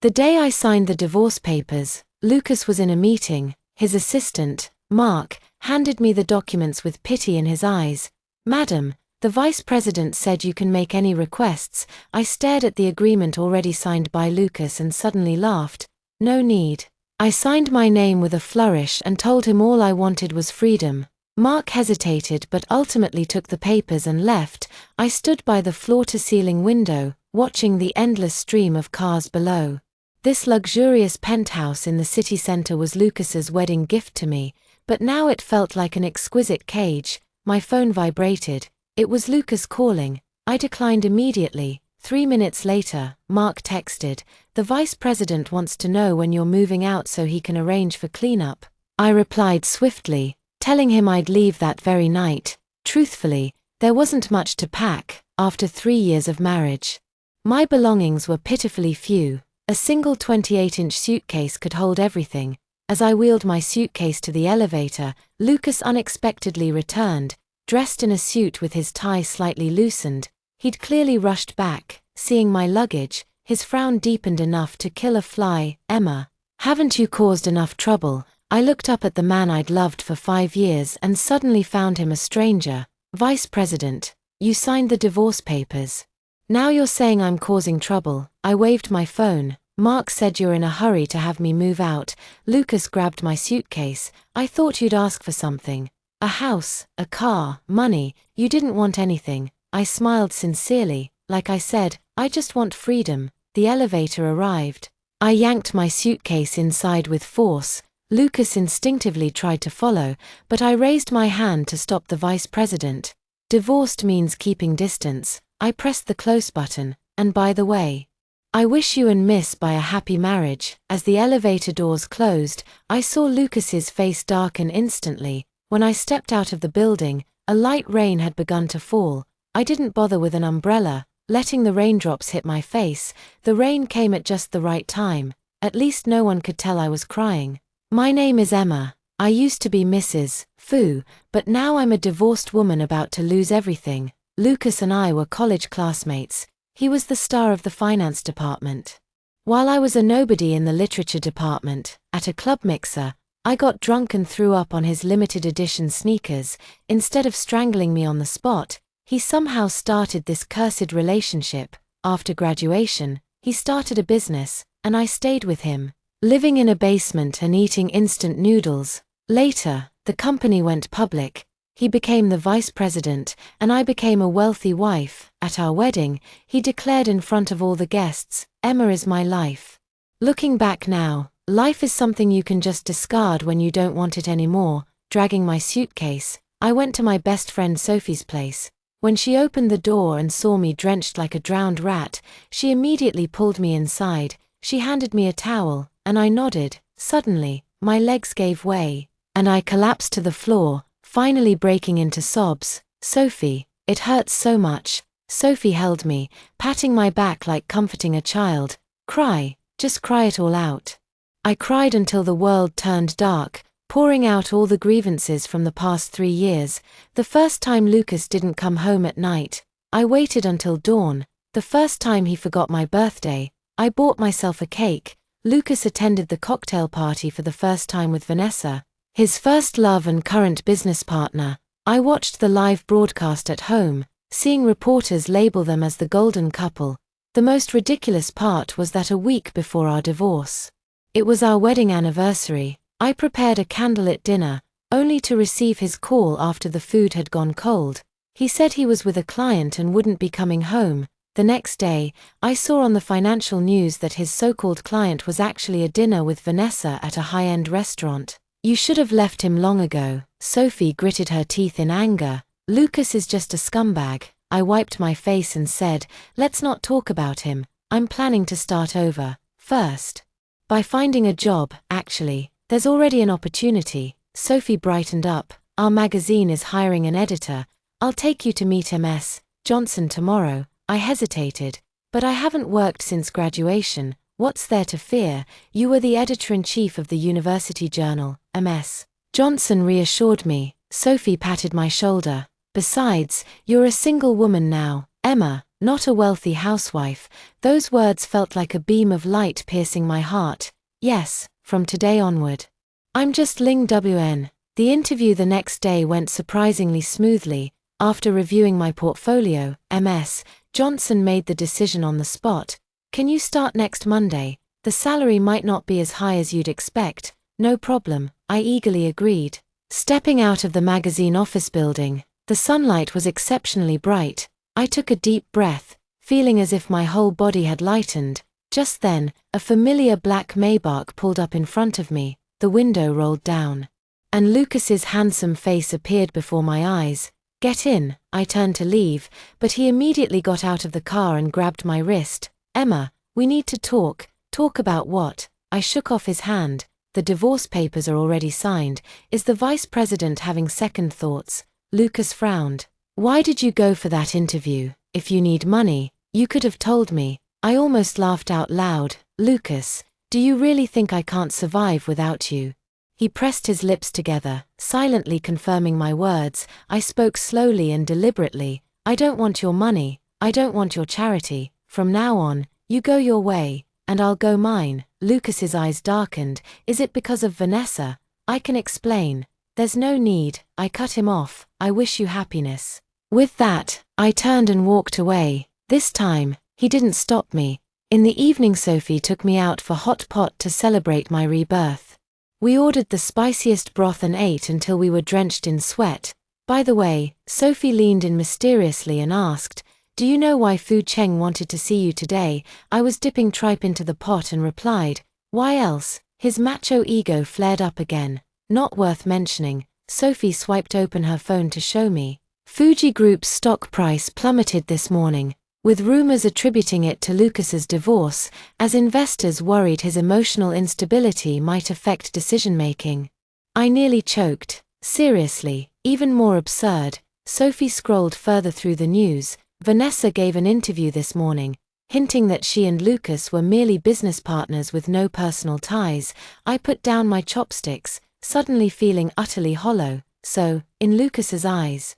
The day I signed the divorce papers, Lucas was in a meeting. His assistant, Mark, handed me the documents with pity in his eyes. "Madam, the vice president said you can make any requests." I stared at the agreement already signed by Lucas and suddenly laughed. "No need." I signed my name with a flourish and told him all I wanted was freedom. Mark hesitated but ultimately took the papers and left. I stood by the floor-to-ceiling window, watching the endless stream of cars below. This luxurious penthouse in the city center was Lucas's wedding gift to me, but now it felt like an exquisite cage. My phone vibrated. It was Lucas calling. I declined immediately. 3 minutes later, Mark texted, "The vice president wants to know when you're moving out so he can arrange for cleanup." I replied swiftly, telling him I'd leave that very night. Truthfully, there wasn't much to pack after 3 years of marriage. My belongings were pitifully few. A single 28-inch suitcase could hold everything. As I wheeled my suitcase to the elevator, Lucas unexpectedly returned, dressed in a suit with his tie slightly loosened. He'd clearly rushed back. Seeing my luggage, his frown deepened enough to kill a fly. "Emma, haven't you caused enough trouble?" I looked up at the man I'd loved for 5 years and suddenly found him a stranger. "Vice President, you signed the divorce papers. Now you're saying I'm causing trouble." I waved my phone. "Mark said you're in a hurry to have me move out." Lucas grabbed my suitcase. "I thought you'd ask for something. A house, a car, money. You didn't want anything." I smiled sincerely. "Like I said, I just want freedom." The elevator arrived. I yanked my suitcase inside with force. Lucas instinctively tried to follow, but I raised my hand to stop the vice president. Divorced means keeping distance. I pressed the close button. "And by the way, I wish you and Miss by a happy marriage." As the elevator doors closed, I saw Lucas's face darken instantly. When I stepped out of the building, a light rain had begun to fall. I didn't bother with an umbrella, letting the raindrops hit my face. The rain came at just the right time. At least no one could tell I was crying. "My name is Emma. I used to be Mrs. Fu, but now I'm a divorced woman about to lose everything." Lucas and I were college classmates. He was the star of the finance department, while I was a nobody in the literature department. At a club mixer, I got drunk and threw up on his limited edition sneakers. Instead of strangling me on the spot, he somehow started this cursed relationship. After graduation, he started a business, and I stayed with him, living in a basement and eating instant noodles. Later, the company went public. He became the vice president, and I became a wealthy wife. At our wedding, he declared in front of all the guests, "Emma is my life." Looking back now, life is something you can just discard when you don't want it anymore. Dragging my suitcase, I went to my best friend Sophie's place. When she opened the door and saw me drenched like a drowned rat, she immediately pulled me inside. She handed me a towel, and I nodded. Suddenly, my legs gave way, and I collapsed to the floor, finally breaking into sobs. "Sophie, it hurts so much." Sophie held me, patting my back like comforting a child. "Cry, just cry it all out." I cried until the world turned dark, pouring out all the grievances from the past 3 years. The first time Lucas didn't come home at night, I waited until dawn. The first time he forgot my birthday, I bought myself a cake. Lucas attended the cocktail party for the first time with Vanessa, his first love and current business partner. I watched the live broadcast at home, seeing reporters label them as the golden couple. The most ridiculous part was that a week before our divorce, it was our wedding anniversary, I prepared a candlelit dinner, only to receive his call after the food had gone cold. He said he was with a client and wouldn't be coming home. The next day, I saw on the financial news that his so-called client was actually a dinner with Vanessa at a high-end restaurant. "You should have left him long ago." Sophie gritted her teeth in anger. "Lucas is just a scumbag." I wiped my face and said, "Let's not talk about him. I'm planning to start over. First, by finding a job. Actually, there's already an opportunity." Sophie brightened up. "Our magazine is hiring an editor. I'll take you to meet M.S. Johnson tomorrow." I hesitated. "But I haven't worked since graduation. What's there to fear? You were the editor-in-chief of the university journal." M.S. Johnson reassured me. Sophie patted my shoulder. "Besides, you're a single woman now. Emma, not a wealthy housewife. Those words felt like a beam of light piercing my heart. Yes, from today onward. I'm just Ling WN. The interview the next day went surprisingly smoothly. After reviewing my portfolio, Ms. Johnson made the decision on the spot. Can you start next Monday? The salary might not be as high as you'd expect. No problem, I eagerly agreed. Stepping out of the magazine office building, the sunlight was exceptionally bright. I took a deep breath, feeling as if my whole body had lightened. Just then, a familiar black Maybach pulled up in front of me, the window rolled down, and Lucas's handsome face appeared before my eyes. Get in, I turned to leave, but he immediately got out of the car and grabbed my wrist. Emma, we need to talk. Talk about what? I shook off his hand. The divorce papers are already signed. Is the vice president having second thoughts? Lucas frowned. Why did you go for that interview? If you need money, you could have told me. I almost laughed out loud. Lucas, do you really think I can't survive without you? He pressed his lips together, silently confirming my words. I spoke slowly and deliberately. I don't want your money. I don't want your charity. From now on, you go your way, and I'll go mine. Lucas's eyes darkened. Is it because of Vanessa? I can explain. There's no need. I cut him off. I wish you happiness. With that, I turned and walked away. This time, he didn't stop me. In the evening, Sophie took me out for hot pot to celebrate my rebirth. We ordered the spiciest broth and ate until we were drenched in sweat. By the way, Sophie leaned in mysteriously and asked, do you know why Fu Cheng wanted to see you today? I was dipping tripe into the pot and replied, why else? His macho ego flared up again. Not worth mentioning. Sophie swiped open her phone to show me. Fuji Group's stock price plummeted this morning, with rumors attributing it to Lucas's divorce, as investors worried his emotional instability might affect decision-making. I nearly choked. Seriously, even more absurd. Sophie scrolled further through the news. Vanessa gave an interview this morning, hinting that she and Lucas were merely business partners with no personal ties. I put down my chopsticks, suddenly feeling utterly hollow. So, in Lucas's eyes,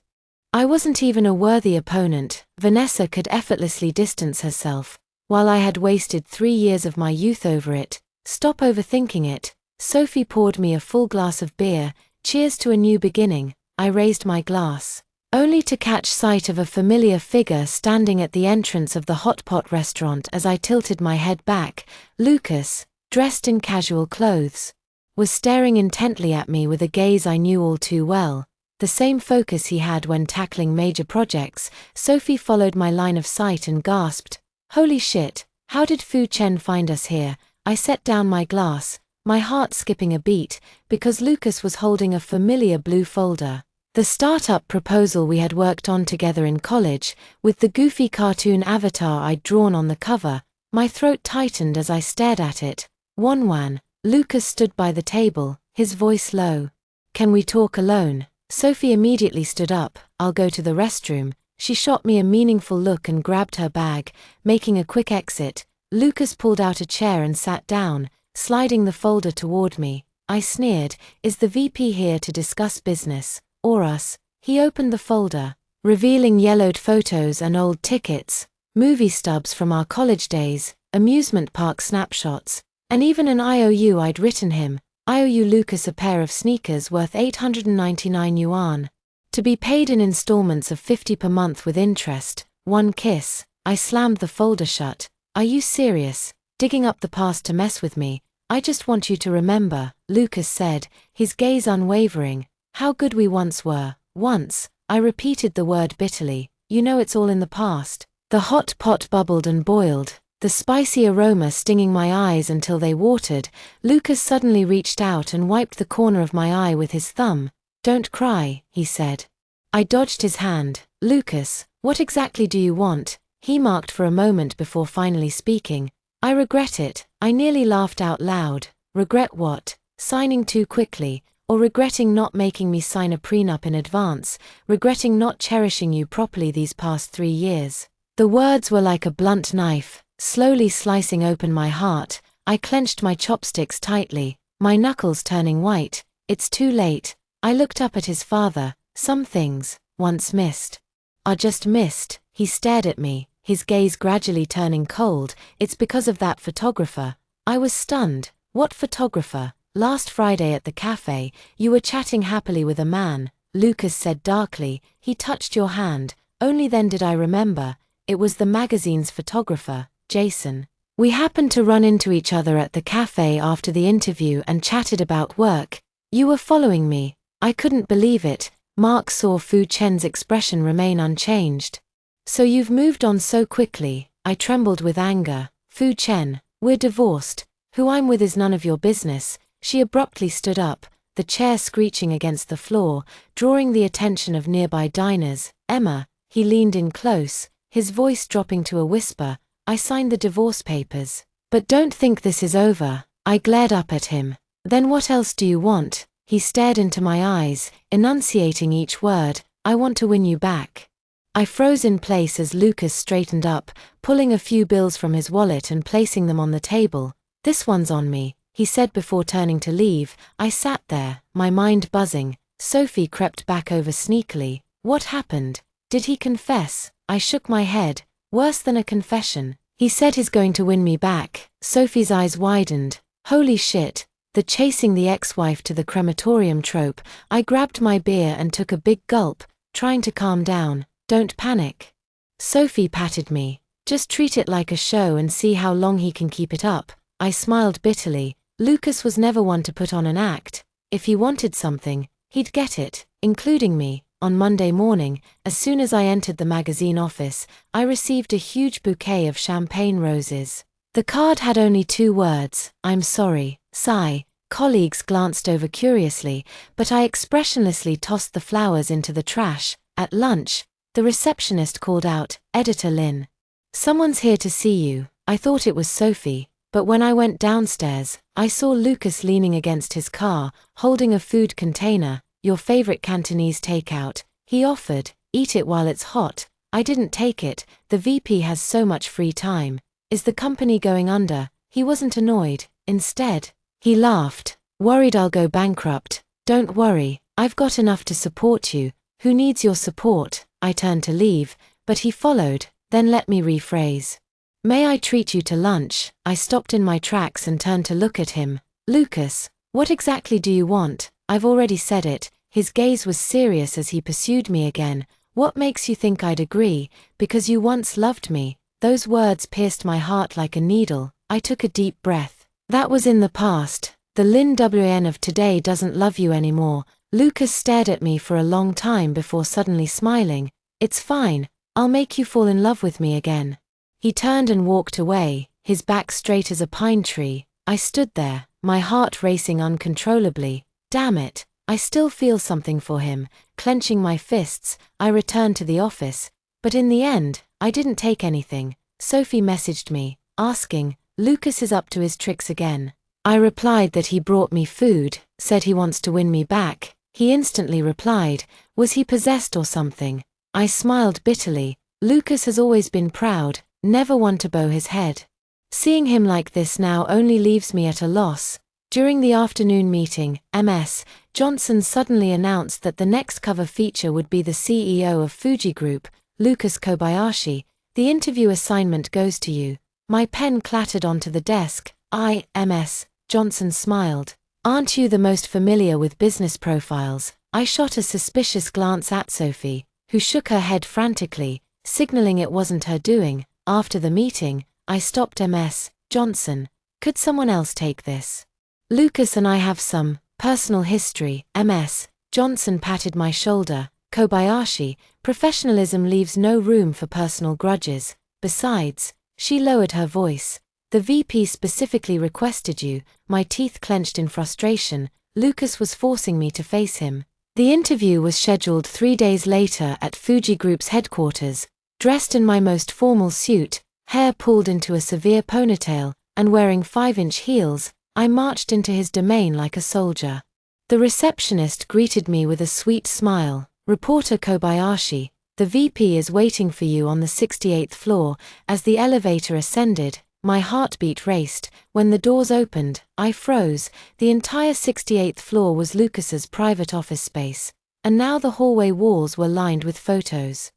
I wasn't even a worthy opponent. Vanessa could effortlessly distance herself, while I had wasted 3 years of my youth over it. Stop overthinking it. Sophie poured me a full glass of beer. Cheers to a new beginning. I raised my glass, only to catch sight of a familiar figure standing at the entrance of the hot pot restaurant. As I tilted my head back, Lucas, dressed in casual clothes, was staring intently at me with a gaze I knew all too well. The same focus he had when tackling major projects. Sophie followed my line of sight and gasped, holy shit, how did Fu Chen find us here? I set down my glass, my heart skipping a beat, because Lucas was holding a familiar blue folder. The startup proposal we had worked on together in college, with the goofy cartoon avatar I'd drawn on the cover. My throat tightened as I stared at it. Wanwan. Lucas stood by the table, his voice low. Can we talk alone? Sophie immediately stood up. I'll go to the restroom. She shot me a meaningful look and grabbed her bag, making a quick exit. Lucas pulled out a chair and sat down, sliding the folder toward me. I sneered, is the VP here to discuss business, or us? He opened the folder, revealing yellowed photos and old tickets, movie stubs from our college days, amusement park snapshots, and even an IOU I'd written him. I owe you, Lucas, a pair of sneakers worth 899 yuan. To be paid in installments of 50 per month with interest. One kiss. I slammed the folder shut. Are you serious? Digging up the past to mess with me? I just want you to remember, Lucas said, his gaze unwavering, how good we once were. Once. I repeated the word bitterly. You know it's all in the past. The hot pot bubbled and boiled, the spicy aroma stinging my eyes until they watered. Lucas suddenly reached out and wiped the corner of my eye with his thumb. Don't cry, he said. I dodged his hand. Lucas, what exactly do you want? He marked for a moment before finally speaking. I regret it. I nearly laughed out loud. Regret what? Signing too quickly, or regretting not making me sign a prenup in advance, regretting not cherishing you properly these past 3 years. The words were like a blunt knife, slowly slicing open my heart. I clenched my chopsticks tightly, my knuckles turning white. It's too late. I looked up at his father. Some things, once missed, are just missed. He stared at me, his gaze gradually turning cold. It's because of that photographer. I was stunned. What photographer? Last Friday at the cafe, you were chatting happily with a man, Lucas said darkly. He touched your hand. Only then did I remember. It was the magazine's photographer, Jason. We happened to run into each other at the cafe after the interview and chatted about work. You were following me. I couldn't believe it. Mark saw Fu Chen's expression remain unchanged. So you've moved on so quickly. I trembled with anger. Fu Chen, we're divorced. Who I'm with is none of your business. She abruptly stood up, the chair screeching against the floor, drawing the attention of nearby diners. Emma, he leaned in close, his voice dropping to a whisper. I signed the divorce papers. But don't think this is over. I glared up at him. Then what else do you want? He stared into my eyes, enunciating each word. I want to win you back. I froze in place as Lucas straightened up, pulling a few bills from his wallet and placing them on the table. This one's on me, he said before turning to leave. I sat there, my mind buzzing. Sophie crept back over sneakily. What happened? Did he confess? I shook my head. Worse than a confession. He said he's going to win me back. Sophie's eyes widened. Holy shit. The chasing the ex-wife to the crematorium trope. I grabbed my beer and took a big gulp, trying to calm down. Don't panic. Sophie patted me. Just treat it like a show and see how long he can keep it up. I smiled bitterly. Lucas was never one to put on an act. If he wanted something, he'd get it, including me. On Monday morning, as soon as I entered the magazine office, I received a huge bouquet of champagne roses. The card had only 2 words, I'm sorry, sigh. Colleagues glanced over curiously, but I expressionlessly tossed the flowers into the trash. At lunch, the receptionist called out, Editor Lin. Someone's here to see you. I thought it was Sophie, but when I went downstairs, I saw Lucas leaning against his car, holding a food container. Your favorite Cantonese takeout, he offered. Eat it while it's hot. I didn't take it. The VP has so much free time. Is the company going under? He wasn't annoyed. Instead, he laughed. Worried I'll go bankrupt. Don't worry, I've got enough to support you. Who needs your support? I turned to leave, but he followed. Then let me rephrase. May I treat you to lunch? I stopped in my tracks and turned to look at him. Lucas, what exactly do you want? I've already said it. His gaze was serious as he pursued me again. What makes you think I'd agree? Because you once loved me. Those words pierced my heart like a needle. I took a deep breath. That was in the past. The Lin Wan of today doesn't love you anymore. Lucas stared at me for a long time before suddenly smiling. It's fine. I'll make you fall in love with me again. He turned and walked away, his back straight as a pine tree. I stood there, my heart racing uncontrollably. Damn it, I still feel something for him. Clenching my fists, I returned to the office. But in the end, I didn't take anything. Sophie messaged me, asking, Lucas is up to his tricks again. I replied that he brought me food, said he wants to win me back. He instantly replied, was he possessed or something? I smiled bitterly. Lucas has always been proud, never one to bow his head. Seeing him like this now only leaves me at a loss. During the afternoon meeting, Ms. Johnson suddenly announced that the next cover feature would be the CEO of Fuji Group, Lucas Kobayashi. The interview assignment goes to you. My pen clattered onto the desk. Ms. Johnson smiled. Aren't you the most familiar with business profiles? I shot a suspicious glance at Sophie, who shook her head frantically, signaling it wasn't her doing. After the meeting, I stopped Ms. Johnson. Could someone else take this? Lucas and I have some personal history. Ms. Johnson patted my shoulder. Kobayashi, professionalism leaves no room for personal grudges. Besides, she lowered her voice. The VP specifically requested you. My teeth clenched in frustration. Lucas was forcing me to face him. The interview was scheduled 3 days later at Fuji Group's headquarters. Dressed in my most formal suit, hair pulled into a severe ponytail, and wearing 5-inch heels, I marched into his domain like a soldier. The receptionist greeted me with a sweet smile. Reporter Kobayashi, the VP is waiting for you on the 68th floor. As the elevator ascended, my heartbeat raced. When the doors opened, I froze. The entire 68th floor was Lucas's private office space, and now the hallway walls were lined with photos.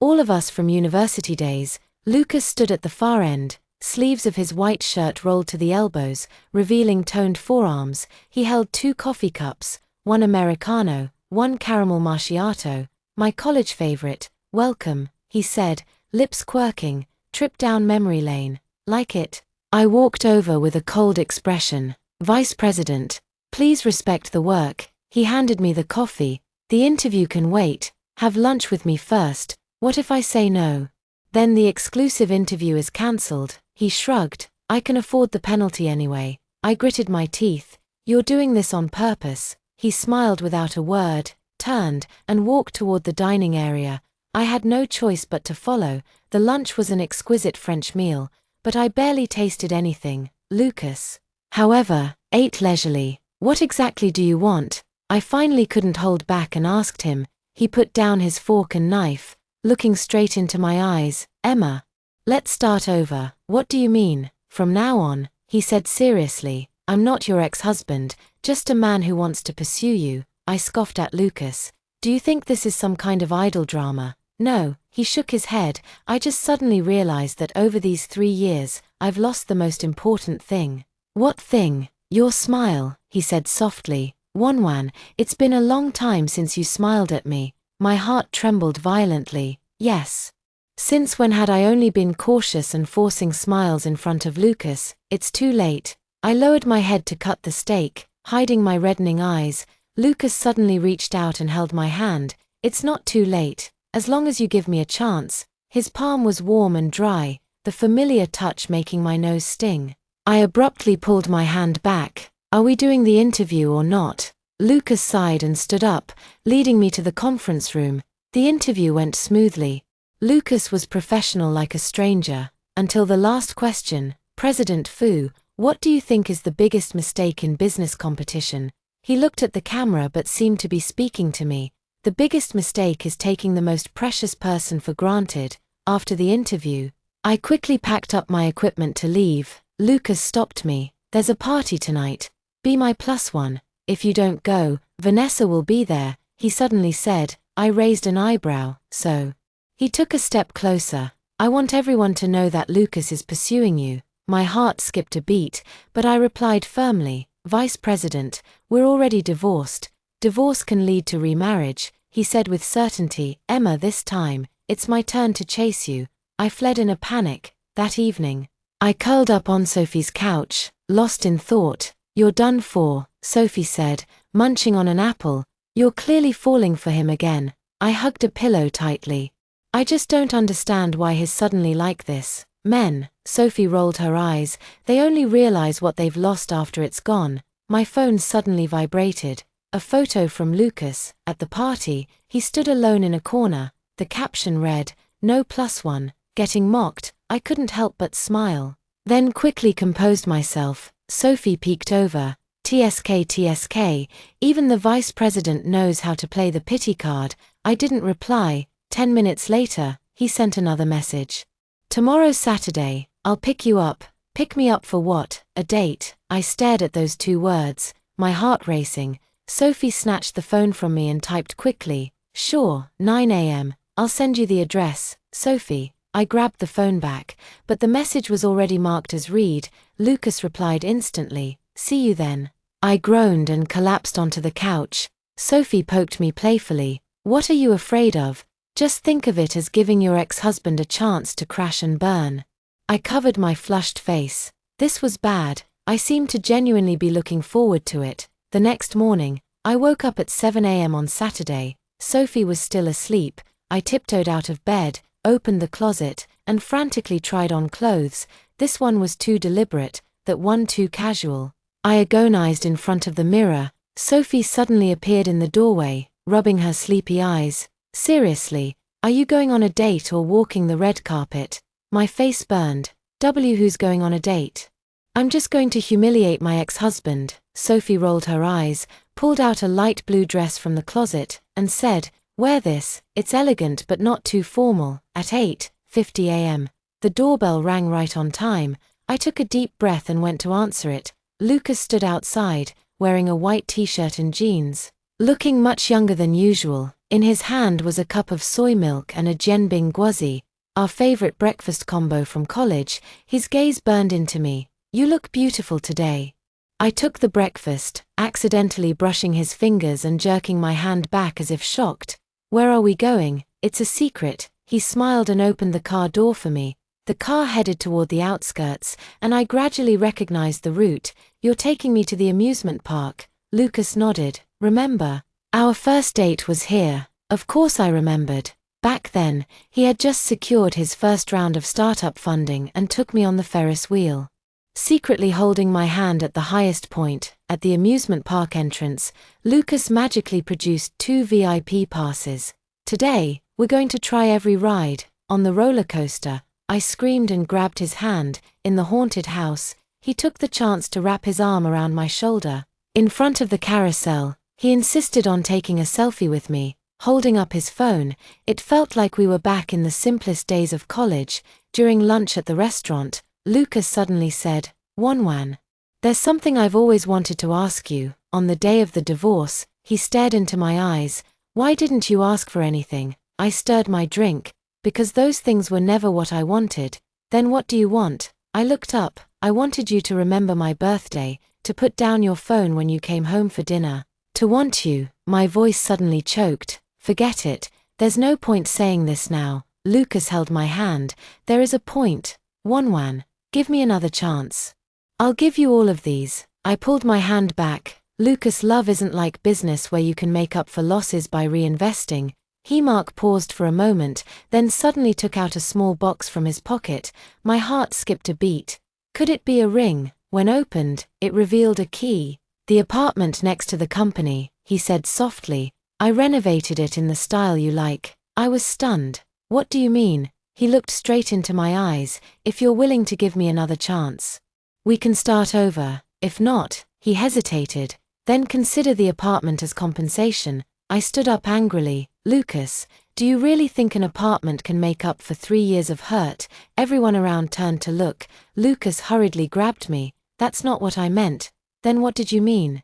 All of us from university days. Lucas stood at the far end, sleeves of his white shirt rolled to the elbows, revealing toned forearms. He held 2 coffee cups, one Americano, one caramel macchiato. My college favorite. Welcome, he said, lips quirking. Trip down memory lane. Like it? I walked over with a cold expression. Vice President, please respect the work. He handed me the coffee. The interview can wait. Have lunch with me first. What if I say no? Then the exclusive interview is cancelled. He shrugged. I can afford the penalty anyway. I gritted my teeth. You're doing this on purpose. He smiled without a word, turned, and walked toward the dining area. I had no choice but to follow. The lunch was an exquisite French meal, but I barely tasted anything. Lucas, however, ate leisurely. What exactly do you want? I finally couldn't hold back and asked him. He put down his fork and knife, looking straight into my eyes. Emma, let's start over. What do you mean? From now on, he said seriously, I'm not your ex-husband, just a man who wants to pursue you. I scoffed at Lucas. Do you think this is some kind of idol drama? No, he shook his head. I just suddenly realized that over these 3 years, I've lost the most important thing. What thing? Your smile, he said softly. Wonwan, it's been a long time since you smiled at me. My heart trembled violently. Yes. Since when had I only been cautious and forcing smiles in front of Lucas? It's too late. I lowered my head to cut the steak, hiding my reddening eyes. Lucas suddenly reached out and held my hand. It's not too late, as long as you give me a chance. His palm was warm and dry, the familiar touch making my nose sting. I abruptly pulled my hand back. Are we doing the interview or not? Lucas sighed and stood up, leading me to the conference room. The interview went smoothly. Lucas was professional like a stranger, until the last question. President Fu, what do you think is the biggest mistake in business competition? He looked at the camera but seemed to be speaking to me. The biggest mistake is taking the most precious person for granted. After the interview, I quickly packed up my equipment to leave. Lucas stopped me. There's a party tonight. Be my +1. If you don't go, Vanessa will be there, he suddenly said. I raised an eyebrow. So? He took a step closer. I want everyone to know that Lucas is pursuing you. My heart skipped a beat, but I replied firmly, Vice President, we're already divorced. Divorce can lead to remarriage, he said with certainty. Emma, this time, it's my turn to chase you. I fled in a panic. That evening, I curled up on Sophie's couch, lost in thought. You're done for, Sophie said, munching on an apple. You're clearly falling for him again. I hugged a pillow tightly. I just don't understand why he's suddenly like this. Men, Sophie rolled her eyes, they only realize what they've lost after it's gone. My phone suddenly vibrated. A photo from Lucas. At the party, he stood alone in a corner. The caption read, No +1, getting mocked. I couldn't help but smile. Then quickly composed myself. Sophie peeked over. TSK TSK, even the vice president knows how to play the pity card. I didn't reply. 10 minutes later, he sent another message. Tomorrow's Saturday, I'll pick you up. Pick me up for what? A date? I stared at those 2 words, my heart racing. Sophie snatched the phone from me and typed quickly. Sure, 9 a.m. I'll send you the address. Sophie. I grabbed the phone back, but the message was already marked as read. Lucas replied instantly. See you then. I groaned and collapsed onto the couch. Sophie poked me playfully. What are you afraid of? Just think of it as giving your ex-husband a chance to crash and burn. I covered my flushed face. This was bad. I seemed to genuinely be looking forward to it. The next morning, I woke up at 7 a.m. on Saturday. Sophie was still asleep. I tiptoed out of bed, opened the closet, and frantically tried on clothes. This one was too deliberate, that one too casual. I agonized in front of the mirror. Sophie suddenly appeared in the doorway, rubbing her sleepy eyes. Seriously, are you going on a date or walking the red carpet? My face burned. Who's going on a date? I'm just going to humiliate my ex-husband. Sophie rolled her eyes, pulled out a light blue dress from the closet, and said, Wear this, it's elegant but not too formal. At 8:50 a.m. The doorbell rang right on time. I took a deep breath and went to answer it. Lucas stood outside, wearing a white t-shirt and jeans, looking much younger than usual. In his hand was a cup of soy milk and a jianbing guozi. our favorite breakfast combo from college. His gaze burned into me. You look beautiful today. I took the breakfast, accidentally brushing his fingers and jerking my hand back as if shocked. Where are we going? It's a secret. He smiled and opened the car door for me. The car headed toward the outskirts, and I gradually recognized the route. You're taking me to the amusement park. Lucas nodded. Remember? Our first date was here. Of course I remembered. Back then, he had just secured his first round of startup funding and took me on the Ferris wheel. Secretly holding my hand at the highest point, at the amusement park entrance, Lucas magically produced 2 VIP passes. Today, we're going to try every ride. On the roller coaster, I screamed and grabbed his hand. In the haunted house, he took the chance to wrap his arm around my shoulder. In front of the carousel, he insisted on taking a selfie with me, holding up his phone. It felt like we were back in the simplest days of college. During lunch at the restaurant, Lucas suddenly said, "Wonwan, there's something I've always wanted to ask you." On the day of the divorce, he stared into my eyes. "Why didn't you ask for anything?" I stirred my drink. "Because those things were never what I wanted." "Then what do you want?" I looked up. "I wanted you to remember my birthday, to put down your phone when you came home for dinner." "To want you," my voice suddenly choked. "Forget it. There's no point saying this now." Lucas held my hand. "There is a point. Wonwan, give me another chance. I'll give you all of these." I pulled my hand back. "Lucas, love isn't like business where you can make up for losses by reinvesting." Mark paused for a moment, then suddenly took out a small box from his pocket. My heart skipped a beat. Could it be a ring? When opened, it revealed a key. "The apartment next to the company," he said softly. "I renovated it in the style you like." I was stunned. "What do you mean?" He looked straight into my eyes. "If you're willing to give me another chance, we can start over. If not," he hesitated, "then consider the apartment as compensation." I stood up angrily. "Lucas, do you really think an apartment can make up for 3 years of hurt?" Everyone around turned to look. Lucas hurriedly grabbed me. "That's not what I meant." "Then what did you mean?"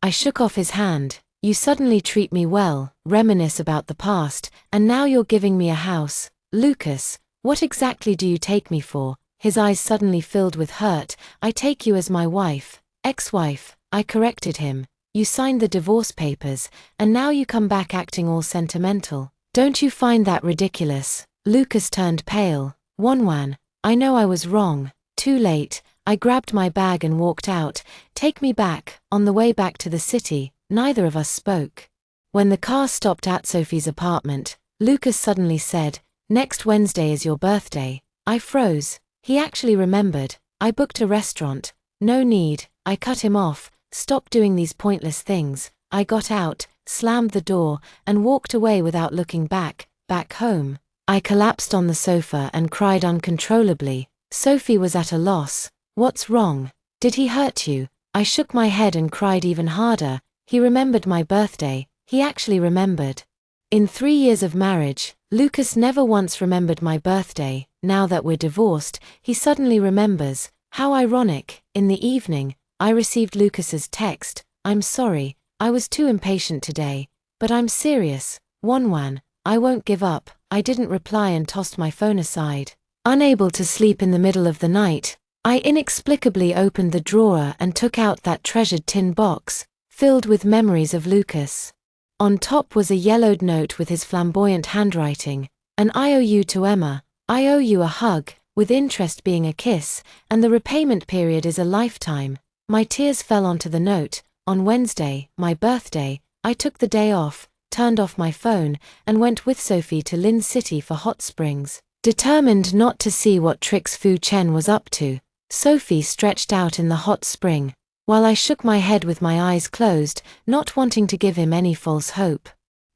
I shook off his hand. "You suddenly treat me well, reminisce about the past, and now you're giving me a house. Lucas, what exactly do you take me for?" His eyes suddenly filled with hurt. "I take you as my wife." "Ex-wife," I corrected him. "You signed the divorce papers, and now you come back acting all sentimental. Don't you find that ridiculous?" Lucas turned pale. "Wonwan, I know I was wrong." Too late. I grabbed my bag and walked out. "Take me back." On the way back to the city, neither of us spoke. When the car stopped at Sophie's apartment, Lucas suddenly said, "Next Wednesday is your birthday." I froze. He actually remembered. "I booked a restaurant." "No need." I cut him off. "Stop doing these pointless things." I got out, slammed the door, and walked away without looking back. Back home, I collapsed on the sofa and cried uncontrollably. Sophie was at a loss. "What's wrong? Did he hurt you?" I shook my head and cried even harder. He remembered my birthday. He actually remembered. In 3 years of marriage, Lucas never once remembered my birthday. Now that we're divorced, he suddenly remembers. How ironic. In the evening, I received Lucas's text. "I'm sorry, I was too impatient today. But I'm serious. Wonwan, I won't give up." I didn't reply and tossed my phone aside. Unable to sleep in the middle of the night, I inexplicably opened the drawer and took out that treasured tin box, filled with memories of Lucas. On top was a yellowed note with his flamboyant handwriting. "An IOU to Emma. I owe you a hug, with interest being a kiss, and the repayment period is a lifetime." My tears fell onto the note. On Wednesday, my birthday, I took the day off, turned off my phone, and went with Sophie to Lin City for hot springs, determined not to see what tricks Fu Chen was up to. Sophie stretched out in the hot spring, while I shook my head with my eyes closed, not wanting to give him any false hope.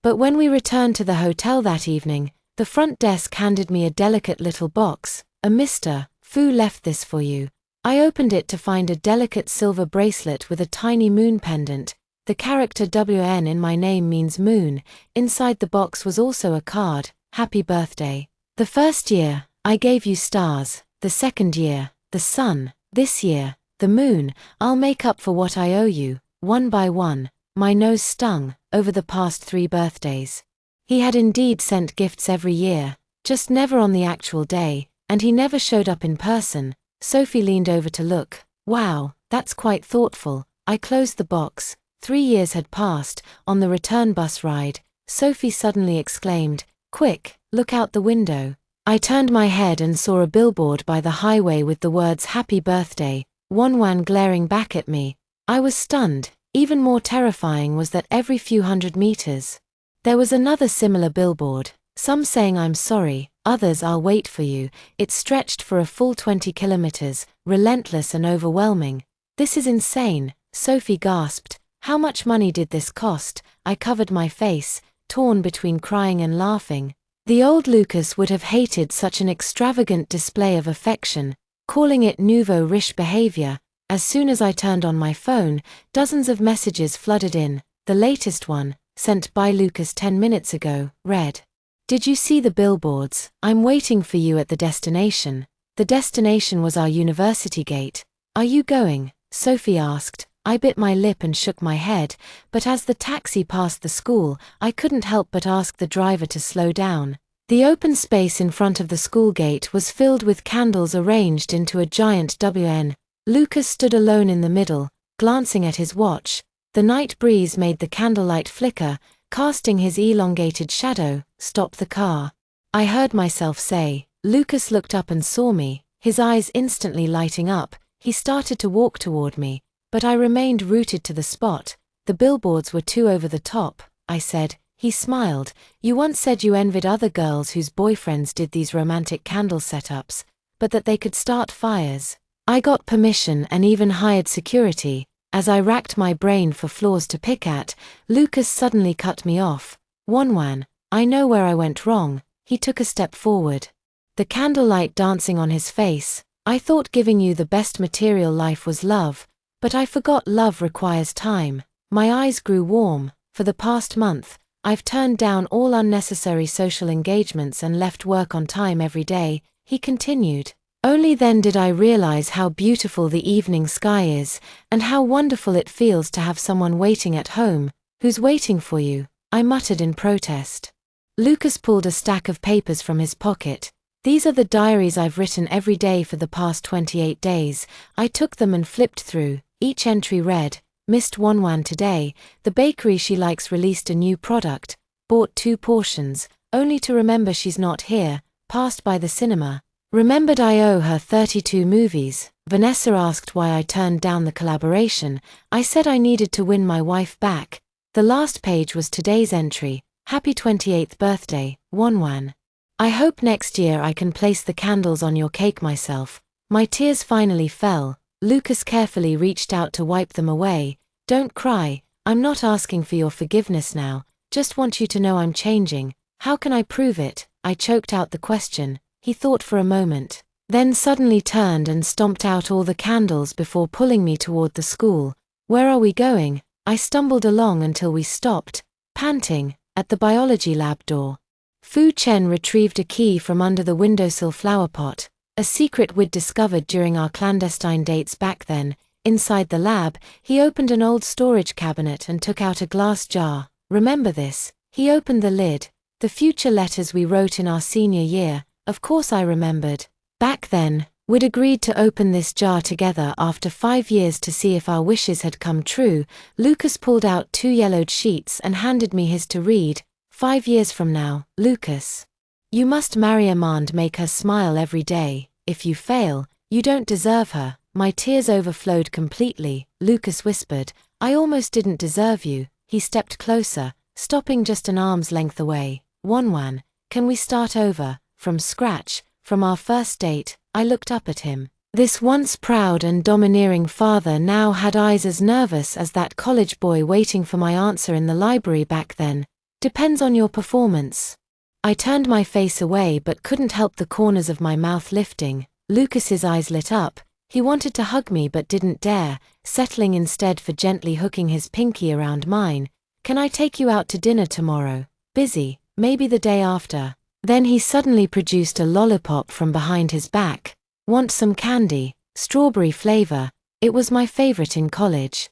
But when we returned to the hotel that evening, the front desk handed me a delicate little box. "Mr. Fu left this for you." I opened it to find a delicate silver bracelet with a tiny moon pendant. The character WN in my name means moon. Inside the box was also a card. "Happy birthday. The first year, I gave you stars. The second year, the sun. This year, the moon. I'll make up for what I owe you, one by one." My nose stung. Over the past 3 birthdays, he had indeed sent gifts every year. Just never on the actual day, and he never showed up in person. Sophie leaned over to look. Wow, that's quite thoughtful. I closed the box. 3 years had passed. On the return bus ride, Sophie suddenly exclaimed, "Quick, look out the window." I turned my head and saw a billboard by the highway with the words "Happy Birthday," Wonwan glaring back at me. I was stunned. Even more terrifying was that every few hundred meters, there was another similar billboard, some saying "I'm sorry," others "I'll wait for you." It stretched for a full 20 kilometers, relentless and overwhelming. "This is insane," Sophie gasped. "How much money did this cost?" I covered my face, torn between crying and laughing. The old Lucas would have hated such an extravagant display of affection, calling it nouveau riche behavior. As soon as I turned on my phone, dozens of messages flooded in. The latest one, sent by Lucas 10 minutes ago, read, "Did you see the billboards? I'm waiting for you at the destination." The destination was our university gate. "Are you going?" Sophie asked. I bit my lip and shook my head, but as the taxi passed the school, I couldn't help but ask the driver to slow down. The open space in front of the school gate was filled with candles arranged into a giant WN. Lucas stood alone in the middle, glancing at his watch. The night breeze made the candlelight flicker, casting his elongated shadow. "Stop the car," I heard myself say. Lucas looked up and saw me, his eyes instantly lighting up. He started to walk toward me, but I remained rooted to the spot. "The billboards were too over the top," I said. He smiled. "You once said you envied other girls whose boyfriends did these romantic candle setups, but that they could start fires." I got permission and even hired security. As I racked my brain for flaws to pick at, Lucas suddenly cut me off. "Wonwan, I know where I went wrong." He took a step forward, the candlelight dancing on his face. "I thought giving you the best material life was love, but I forgot love requires time." My eyes grew warm. "For the past month, I've turned down all unnecessary social engagements and left work on time every day," he continued. "Only then did I realize how beautiful the evening sky is, and how wonderful it feels to have someone waiting at home, who's waiting for you," I muttered in protest. Lucas pulled a stack of papers from his pocket. "These are the diaries I've written every day for the past 28 days. I took them and flipped through. Each entry read, "Missed Wonwan today. The bakery she likes released a new product. Bought 2 portions, only to remember she's not here. Passed by the cinema. Remembered I owe her 32 movies. Vanessa asked why I turned down the collaboration. I said I needed to win my wife back." The last page was today's entry. "Happy 28th birthday, Wonwan. I hope next year I can place the candles on your cake myself." My tears finally fell. Lucas carefully reached out to wipe them away. "Don't cry. I'm not asking for your forgiveness now. Just want you to know I'm changing." "How can I prove it?" I choked out the question. He thought for a moment, then suddenly turned and stomped out all the candles before pulling me toward the school. "Where are we going?" I stumbled along until we stopped, panting, at the biology lab door. Fu Chen retrieved a key from under the windowsill flower pot, a secret we'd discovered during our clandestine dates back then. Inside the lab, he opened an old storage cabinet and took out a glass jar. "Remember this?" He opened the lid. The future letters we wrote in our senior year. Of course I remembered. Back then, we'd agreed to open this jar together after 5 years to see if our wishes had come true. Lucas pulled out 2 yellowed sheets and handed me his to read. "5 years from now, Lucas. You must marry Amanda, make her smile every day. If you fail, you don't deserve her." My tears overflowed completely. Lucas whispered, "I almost didn't deserve you." He stepped closer, stopping just an arm's length away. "Wonwan, can we start over? From scratch, from our first date?" I looked up at him. This once proud and domineering father now had eyes as nervous as that college boy waiting for my answer in the library back then. "Depends on your performance." I turned my face away but couldn't help the corners of my mouth lifting. Lucas's eyes lit up. He wanted to hug me but didn't dare, settling instead for gently hooking his pinky around mine. "Can I take you out to dinner tomorrow?" "Busy, maybe the day after." Then he suddenly produced a lollipop from behind his back. "Want some candy? Strawberry flavor. It was my favorite in college."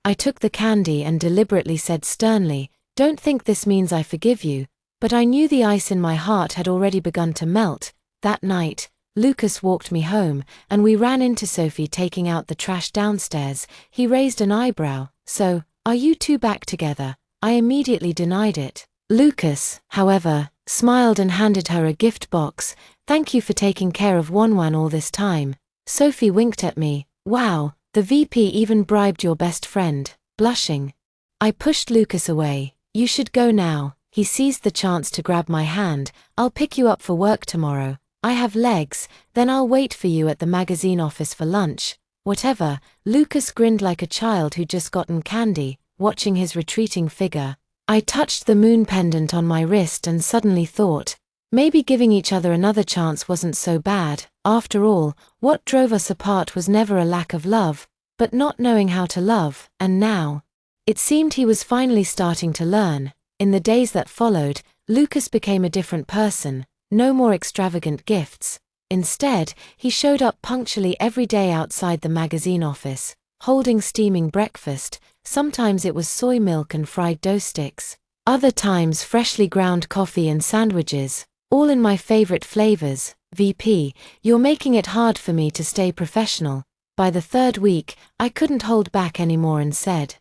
I took the candy and deliberately said sternly, "Don't think this means I forgive you, But I knew the ice in my heart had already begun to melt. That night, Lucas walked me home, and we ran into Sophie taking out the trash downstairs. He raised an eyebrow. "So, are you two back together?" I immediately denied it. Lucas, however, smiled and handed her a gift box. "Thank you for taking care of Wanwan all this time." Sophie winked at me. "Wow, the VP even bribed your best friend." Blushing, I pushed Lucas away. "You should go now." He seized the chance to grab my hand. "I'll pick you up for work tomorrow. I have legs, then I'll wait for you at the magazine office for lunch." "Whatever." Lucas grinned like a child who'd just gotten candy, watching his retreating figure. I touched the moon pendant on my wrist and suddenly thought, maybe giving each other another chance wasn't so bad. After all, what drove us apart was never a lack of love, but not knowing how to love. And now, it seemed he was finally starting to learn. In the days that followed, Lucas became a different person. No more extravagant gifts. Instead, he showed up punctually every day outside the magazine office, holding steaming breakfast. Sometimes it was soy milk and fried dough sticks. Other times freshly ground coffee and sandwiches, all in my favorite flavors. "VP, you're making it hard for me to stay professional." By the third week, I couldn't hold back anymore and said,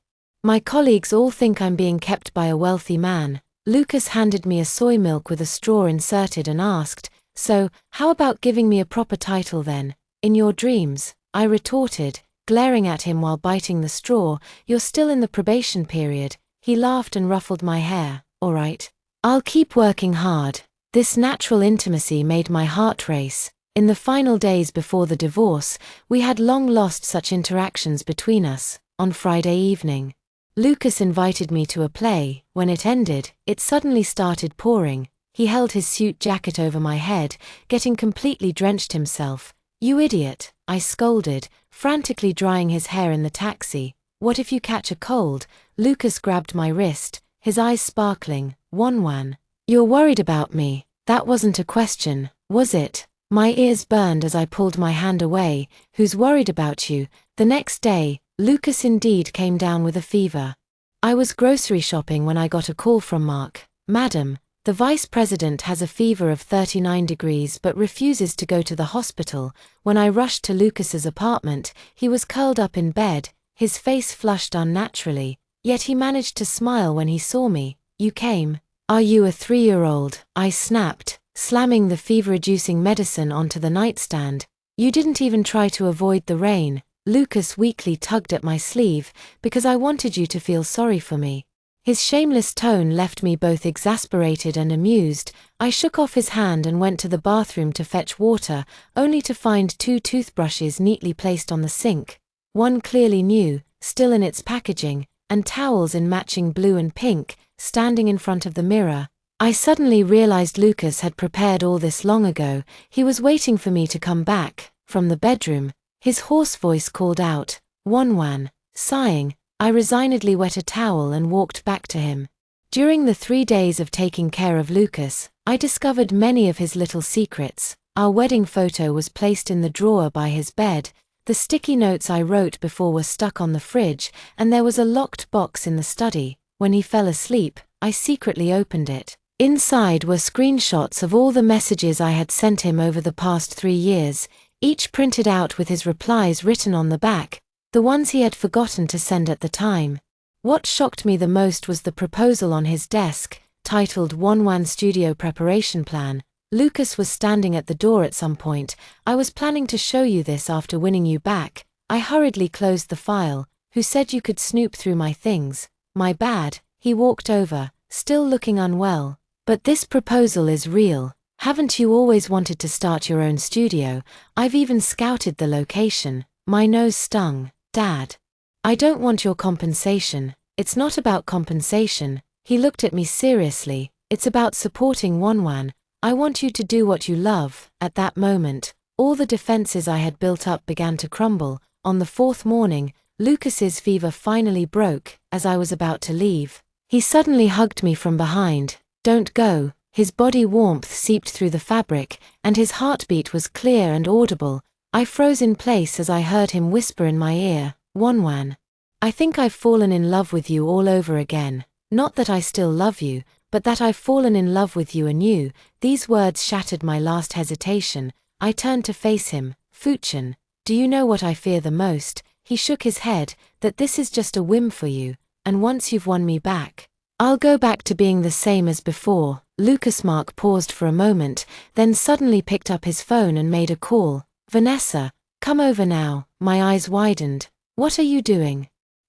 "My colleagues all think I'm being kept by a wealthy man." Lucas handed me a soy milk with a straw inserted and asked, "So, how about giving me a proper title then? In your dreams?" I retorted, glaring at him while biting the straw, "You're still in the probation period." He laughed and ruffled my hair. "All right. I'll keep working hard." This natural intimacy made my heart race. In the final days before the divorce, we had long lost such interactions between us. On Friday evening, Lucas invited me to a play. When it ended, it suddenly started pouring. He held his suit jacket over my head, getting completely drenched himself. "You idiot," I scolded, frantically drying his hair in the taxi. "What if you catch a cold?" Lucas grabbed my wrist, his eyes sparkling. "Wanwan, you're worried about me." That wasn't a question, was it? My ears burned as I pulled my hand away. "Who's worried about you?" The next day, Lucas indeed came down with a fever. I was grocery shopping when I got a call from Mark. "Madam, the vice president has a fever of 39 degrees but refuses to go to the hospital." When I rushed to Lucas's apartment, he was curled up in bed, his face flushed unnaturally, yet he managed to smile when he saw me. "You came. Are you a 3-year-old?" I snapped, slamming the fever-reducing medicine onto the nightstand. "You didn't even try to avoid the rain." Lucas weakly tugged at my sleeve, "Because I wanted you to feel sorry for me." His shameless tone left me both exasperated and amused. I shook off his hand and went to the bathroom to fetch water, only to find 2 toothbrushes neatly placed on the sink. One clearly new, still in its packaging, and towels in matching blue and pink, standing in front of the mirror. I suddenly realized Lucas had prepared all this long ago. He was waiting for me to come back. From the bedroom, his hoarse voice called out, "Wanwan." Sighing, I resignedly wet a towel and walked back to him. During the 3 days of taking care of Lucas, I discovered many of his little secrets. Our wedding photo was placed in the drawer by his bed, the sticky notes I wrote before were stuck on the fridge, and there was a locked box in the study. When he fell asleep, I secretly opened it. Inside were screenshots of all the messages I had sent him over the past 3 years, each printed out with his replies written on the back, the ones he had forgotten to send at the time. What shocked me the most was the proposal on his desk, titled Wanwan Studio Preparation Plan. "Lucas was standing at the door at some point. I was planning to show you this after winning you back." I hurriedly closed the file. "Who said you could snoop through my things?" "My bad." He walked over, still looking unwell. "But this proposal is real. Haven't you always wanted to start your own studio? I've even scouted the location." My nose stung. "Dad, I don't want your compensation." "It's not about compensation." He looked at me seriously. "It's about supporting Wanwan. I want you to do what you love." At that moment, all the defenses I had built up began to crumble. On the 4th morning, Lucas's fever finally broke. As I was about to leave, he suddenly hugged me from behind. "Don't go." His body warmth seeped through the fabric, and his heartbeat was clear and audible. I froze in place as I heard him whisper in my ear, "Wanwan, I think I've fallen in love with you all over again. Not that I still love you, but that I've fallen in love with you anew." These words shattered my last hesitation. I turned to face him. "Fu-chan, do you know what I fear the most?" He shook his head. "That this is just a whim for you, and once you've won me back, I'll go back to being the same as before." Lucas Mark paused for a moment, then suddenly picked up his phone and made a call. "Vanessa, come over now." My eyes widened. "What are you doing?"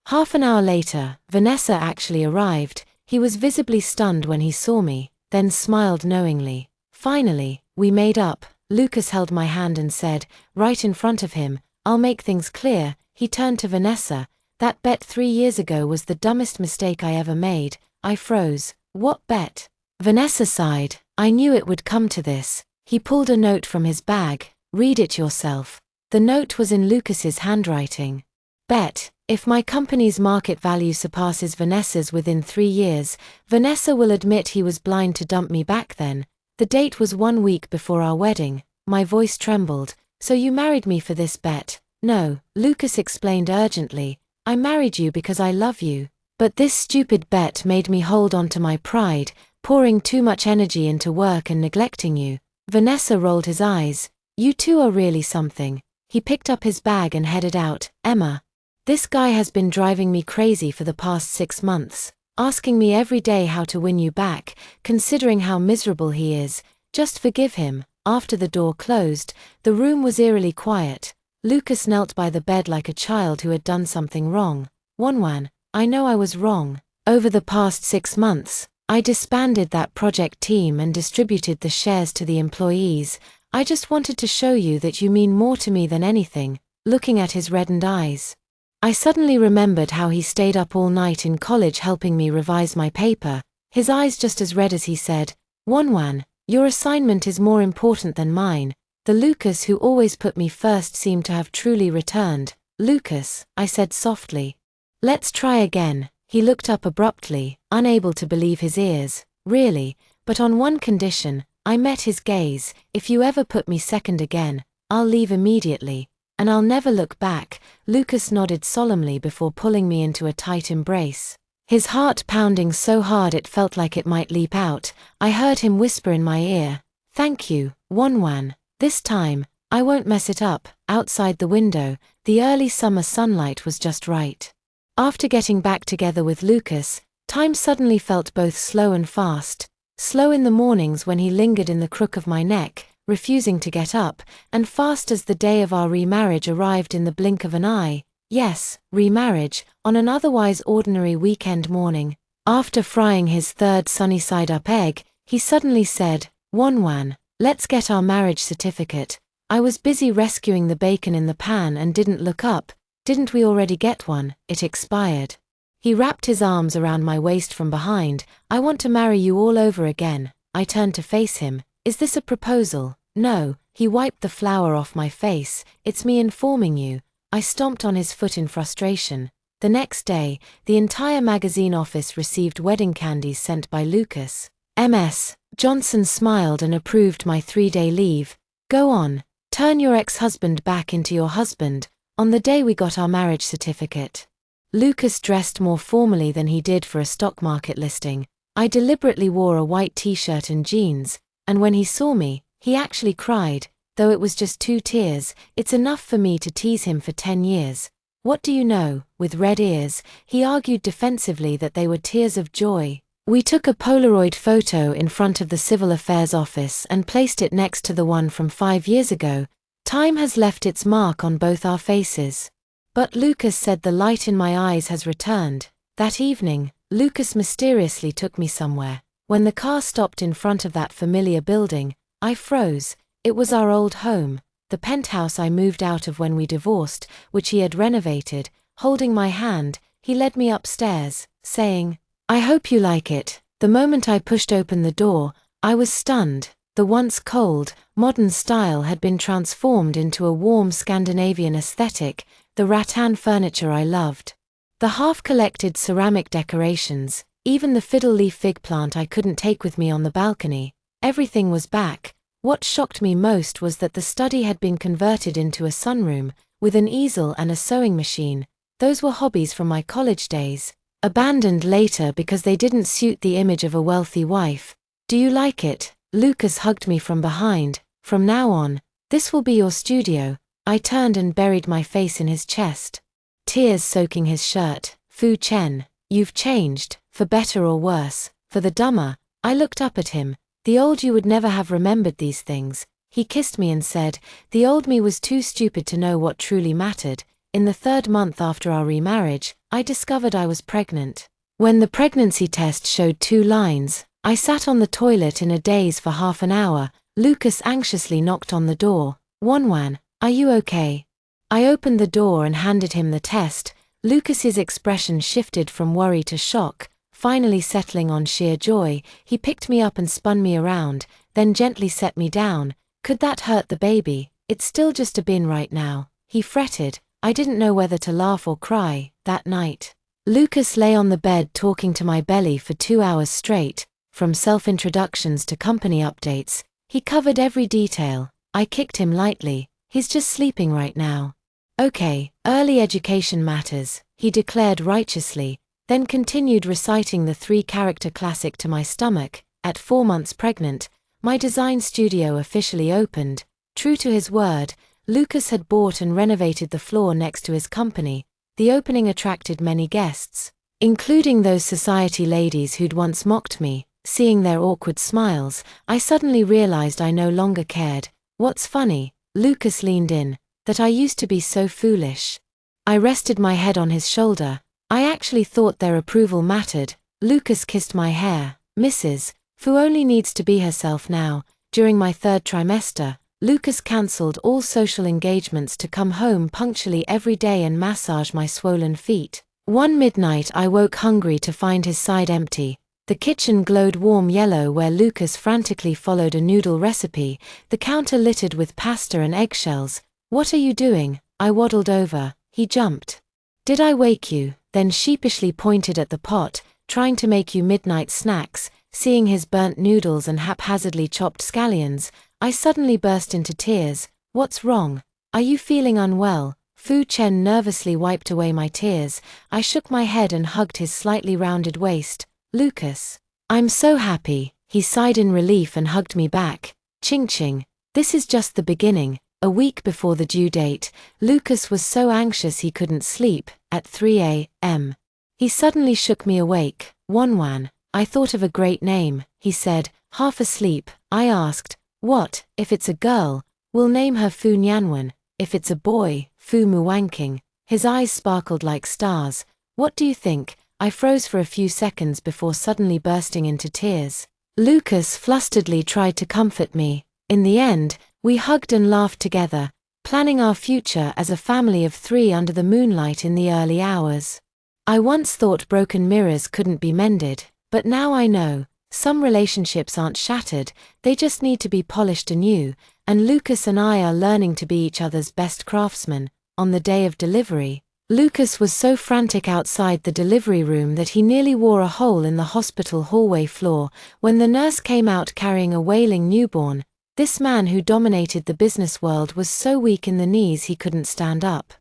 Half an hour later, Vanessa actually arrived. He was visibly stunned when he saw me, then smiled knowingly. "Finally, we made up." Lucas held my hand and said, right in front of him, "I'll make things clear." He turned to Vanessa. "That bet 3 years ago was the dumbest mistake I ever made." I froze. "What bet?" Vanessa sighed. "I knew it would come to this." He pulled a note from his bag. "Read it yourself." The note was in Lucas's handwriting. "Bet, if my company's market value surpasses Vanessa's within 3 years, Vanessa will admit he was blind to dump me back then." The date was 1 week before our wedding. My voice trembled. "So you married me for this bet?" "No," Lucas explained urgently. "I married you because I love you. But this stupid bet made me hold on to my pride, pouring too much energy into work and neglecting you." Vanessa rolled his eyes. "You two are really something." He picked up his bag and headed out. "Emma, this guy has been driving me crazy for the past 6 months, asking me every day how to win you back. Considering how miserable he is, just forgive him." After the door closed, the room was eerily quiet. Lucas knelt by the bed like a child who had done something wrong. "Wonwan, I know I was wrong. Over the past 6 months, I disbanded that project team and distributed the shares to the employees. I just wanted to show you that you mean more to me than anything." Looking at his reddened eyes, I suddenly remembered how he stayed up all night in college helping me revise my paper. His eyes just as red as he said, "Wonwan, your assignment is more important than mine." The Lucas who always put me first seemed to have truly returned. "Lucas," I said softly, "let's try again." He looked up abruptly, unable to believe his ears. "Really? But on one condition." I met his gaze. "If you ever put me second again, I'll leave immediately. And I'll never look back." Lucas nodded solemnly before pulling me into a tight embrace. His heart pounding so hard it felt like it might leap out. I heard him whisper in my ear, "Thank you, Wonwan. This time, I won't mess it up." Outside the window, the early summer sunlight was just right. After getting back together with Lucas, time suddenly felt both slow and fast. Slow in the mornings when he lingered in the crook of my neck, refusing to get up, and fast as the day of our remarriage arrived in the blink of an eye. Yes, remarriage, on an otherwise ordinary weekend morning. After frying his 3rd sunny-side-up egg, he suddenly said, "Wonwan, let's get our marriage certificate." I was busy rescuing the bacon in the pan and didn't look up. "Didn't we already get one? It expired." He wrapped his arms around my waist from behind. "I want to marry you all over again." I turned to face him. "Is this a proposal?" "No." He wiped the flour off my face. "It's me informing you." I stomped on his foot in frustration. The next day, the entire magazine office received wedding candies sent by Lucas. Ms. Johnson smiled and approved my 3-day leave. "Go on, turn your ex-husband back into your husband." On the day we got our marriage certificate, Lucas dressed more formally than he did for a stock market listing. I deliberately wore a white t-shirt and jeans, and when he saw me, he actually cried, though it was just 2 tears. It's enough for me to tease him for 10 years. What do you know? With red ears, he argued defensively that they were tears of joy. We took a Polaroid photo in front of the Civil Affairs office and placed it next to the one from 5 years ago. Time has left its mark on both our faces. But Lucas said the light in my eyes has returned. That evening, Lucas mysteriously took me somewhere. When the car stopped in front of that familiar building, I froze. It was our old home, the penthouse I moved out of when we divorced, which he had renovated. Holding my hand, he led me upstairs, saying, "I hope you like it." The moment I pushed open the door, I was stunned. The once cold, modern style had been transformed into a warm Scandinavian aesthetic, the rattan furniture I loved. The half-collected ceramic decorations, even the fiddle-leaf fig plant I couldn't take with me on the balcony, everything was back. What shocked me most was that the study had been converted into a sunroom, with an easel and a sewing machine. Those were hobbies from my college days. abandoned later because they didn't suit the image of a wealthy wife. Do you like it? Lucas hugged me from behind. From now on, this will be your studio. I turned and buried my face in his chest. Tears soaking his shirt. Fu Chen, you've changed, for better or worse, for the dumber. I looked up at him. The old you would never have remembered these things. He kissed me and said, the old me was too stupid to know what truly mattered. In the 3rd month after our remarriage, I discovered I was pregnant. When the pregnancy test showed 2 lines, I sat on the toilet in a daze for half an hour. Lucas anxiously knocked on the door. Wanwan, are you okay? I opened the door and handed him the test. Lucas's expression shifted from worry to shock, finally settling on sheer joy. He picked me up and spun me around, then gently set me down. Could that hurt the baby? It's still just a bin right now. He fretted. I didn't know whether to laugh or cry. That night, Lucas lay on the bed talking to my belly for 2 hours straight, from self-introductions to company updates. He covered every detail. I kicked him lightly. He's just sleeping right now. Okay, early education matters, he declared righteously, then continued reciting the 3-character classic to my stomach. At 4 months pregnant, my design studio officially opened. True to his word, Lucas had bought and renovated the floor next to his company. The opening attracted many guests, including those society ladies who'd once mocked me. Seeing their awkward smiles, I suddenly realized I no longer cared. What's funny, Lucas leaned in, that I used to be so foolish. I rested my head on his shoulder. I actually thought their approval mattered. Lucas kissed my hair. Mrs. Fu only needs to be herself now. During my 3rd trimester, Lucas cancelled all social engagements to come home punctually every day and massage my swollen feet. One midnight I woke hungry to find his side empty. The kitchen glowed warm yellow where Lucas frantically followed a noodle recipe, the counter littered with pasta and eggshells. What are you doing? I waddled over. He jumped. Did I wake you? Then sheepishly pointed at the pot, trying to make you midnight snacks. Seeing his burnt noodles and haphazardly chopped scallions, I suddenly burst into tears. What's wrong? Are you feeling unwell? Fu Chen nervously wiped away my tears. I shook my head and hugged his slightly rounded waist. Lucas, I'm so happy. He sighed in relief and hugged me back. Ching ching. This is just the beginning. A week before the due date, Lucas was so anxious he couldn't sleep. At 3 a.m., he suddenly shook me awake. Wanwan, I thought of a great name, he said, half asleep. I asked, what, if it's a girl? We'll name her Fu Nyanwan. If it's a boy, Fu Muwanking. His eyes sparkled like stars. What do you think? I froze for a few seconds before suddenly bursting into tears. Lucas flusteredly tried to comfort me. In the end, we hugged and laughed together, planning our future as a family of 3 under the moonlight in the early hours. I once thought broken mirrors couldn't be mended, but now I know, some relationships aren't shattered, they just need to be polished anew, and Lucas and I are learning to be each other's best craftsmen. On the day of delivery, Lucas was so frantic outside the delivery room that he nearly wore a hole in the hospital hallway floor when the nurse came out carrying a wailing newborn. This man who dominated the business world was so weak in the knees he couldn't stand up.